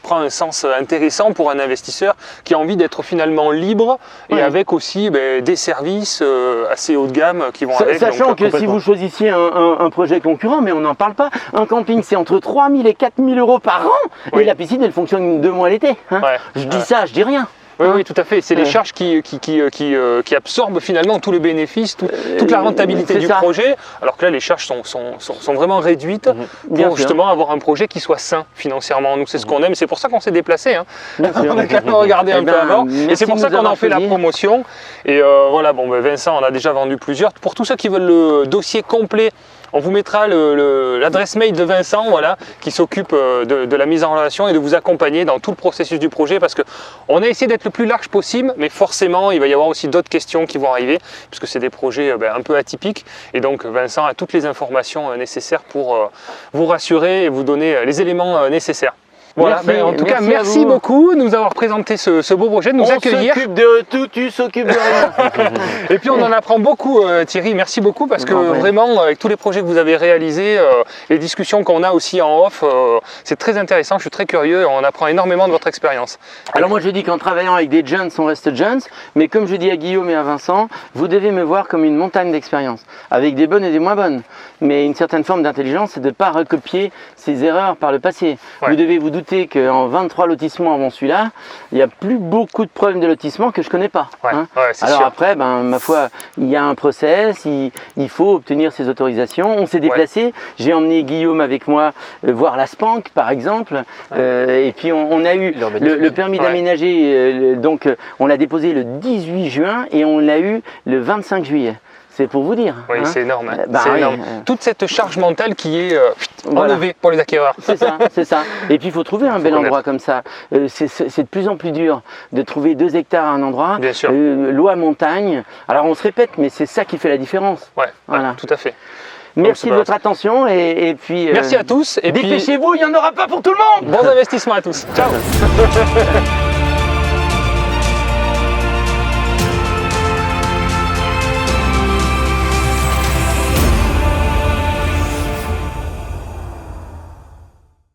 prend un sens intéressant pour un investisseur qui a envie d'être finalement libre et Ouais. avec aussi des services assez haut de gamme qui vont avec. Sachant donc, que si complètement. vous choisissiez un projet concurrent, mais on n'en parle pas, un camping c'est entre 3 000 et 4 000 euros par an, Oui. et la piscine elle fonctionne 2 mois l'été. Hein. Ouais. Je dis ça, je dis rien. Oui, oui, tout à fait. C'est les Ouais. charges qui absorbent finalement tous les bénéfices, toute la rentabilité c'est du ça. projet, alors que là, les charges sont vraiment réduites Bien pour sûr. justement avoir un projet qui soit sain financièrement. Nous, c'est ce qu'on aime. C'est pour ça qu'on s'est déplacé. Hein. Bien sûr. On a quand même regardé un Eh peu ben, avant. Et merci c'est pour de ça nous qu'on en avoir fait la choisi. promotion. Et voilà, bon, Vincent en a déjà vendu plusieurs. Pour tous ceux qui veulent le dossier complet, on vous mettra l'adresse mail de Vincent, voilà, qui s'occupe de la mise en relation et de vous accompagner dans tout le processus du projet, parce qu'on a essayé d'être le plus large possible, mais forcément il va y avoir aussi d'autres questions qui vont arriver, puisque c'est des projets un peu atypiques. Et donc Vincent a toutes les informations nécessaires pour vous rassurer et vous donner les éléments nécessaires. Voilà, Merci, en tout cas, merci à merci vous. beaucoup de nous avoir présenté ce beau projet, de nous On accueillir. s'occupe de tout, tu s'occupes de rien. Et puis on en apprend beaucoup, Thierry, merci beaucoup, parce que Ouais. vraiment, avec tous les projets que vous avez réalisés, les discussions qu'on a aussi en off, c'est très intéressant, je suis très curieux, on apprend énormément de votre expérience. Alors moi je dis qu'en travaillant avec des jeunes, on reste jeunes, mais comme je dis à Guillaume et à Vincent, vous devez me voir comme une montagne d'expérience, avec des bonnes et des moins bonnes. Mais une certaine forme d'intelligence, c'est de ne pas recopier ses erreurs par le passé. Ouais. Vous devez vous douter qu'en 23 lotissements avant celui-là, il n'y a plus beaucoup de problèmes de lotissement que je ne connais pas. Ouais, hein. ouais, c'est Alors sûr. après, ma foi, il y a un process, il faut obtenir ses autorisations. On s'est déplacé, j'ai emmené Guillaume avec moi voir la Spank par exemple, et puis on a eu le permis Ouais. d'aménager, donc on l'a déposé le 18 juin et on l'a eu le 25 juillet. C'est pour vous dire. Oui, hein. c'est énorme. Hein. Bah c'est oui, énorme. Toute cette charge mentale qui est Voilà. enlevée pour les acquéreurs. C'est ça, c'est ça. Et puis il faut trouver un bel connaître. endroit comme ça. C'est de plus en plus dur de trouver 2 hectares à un endroit. Bien sûr. Loi montagne. Alors on se répète, mais c'est ça qui fait la différence. Ouais, Voilà. ouais, tout à fait. Merci c'est de pas votre attention et puis Merci à tous. Et puis, dépêchez-vous, il n'y en aura pas pour tout le monde. bons investissements à tous. Ciao.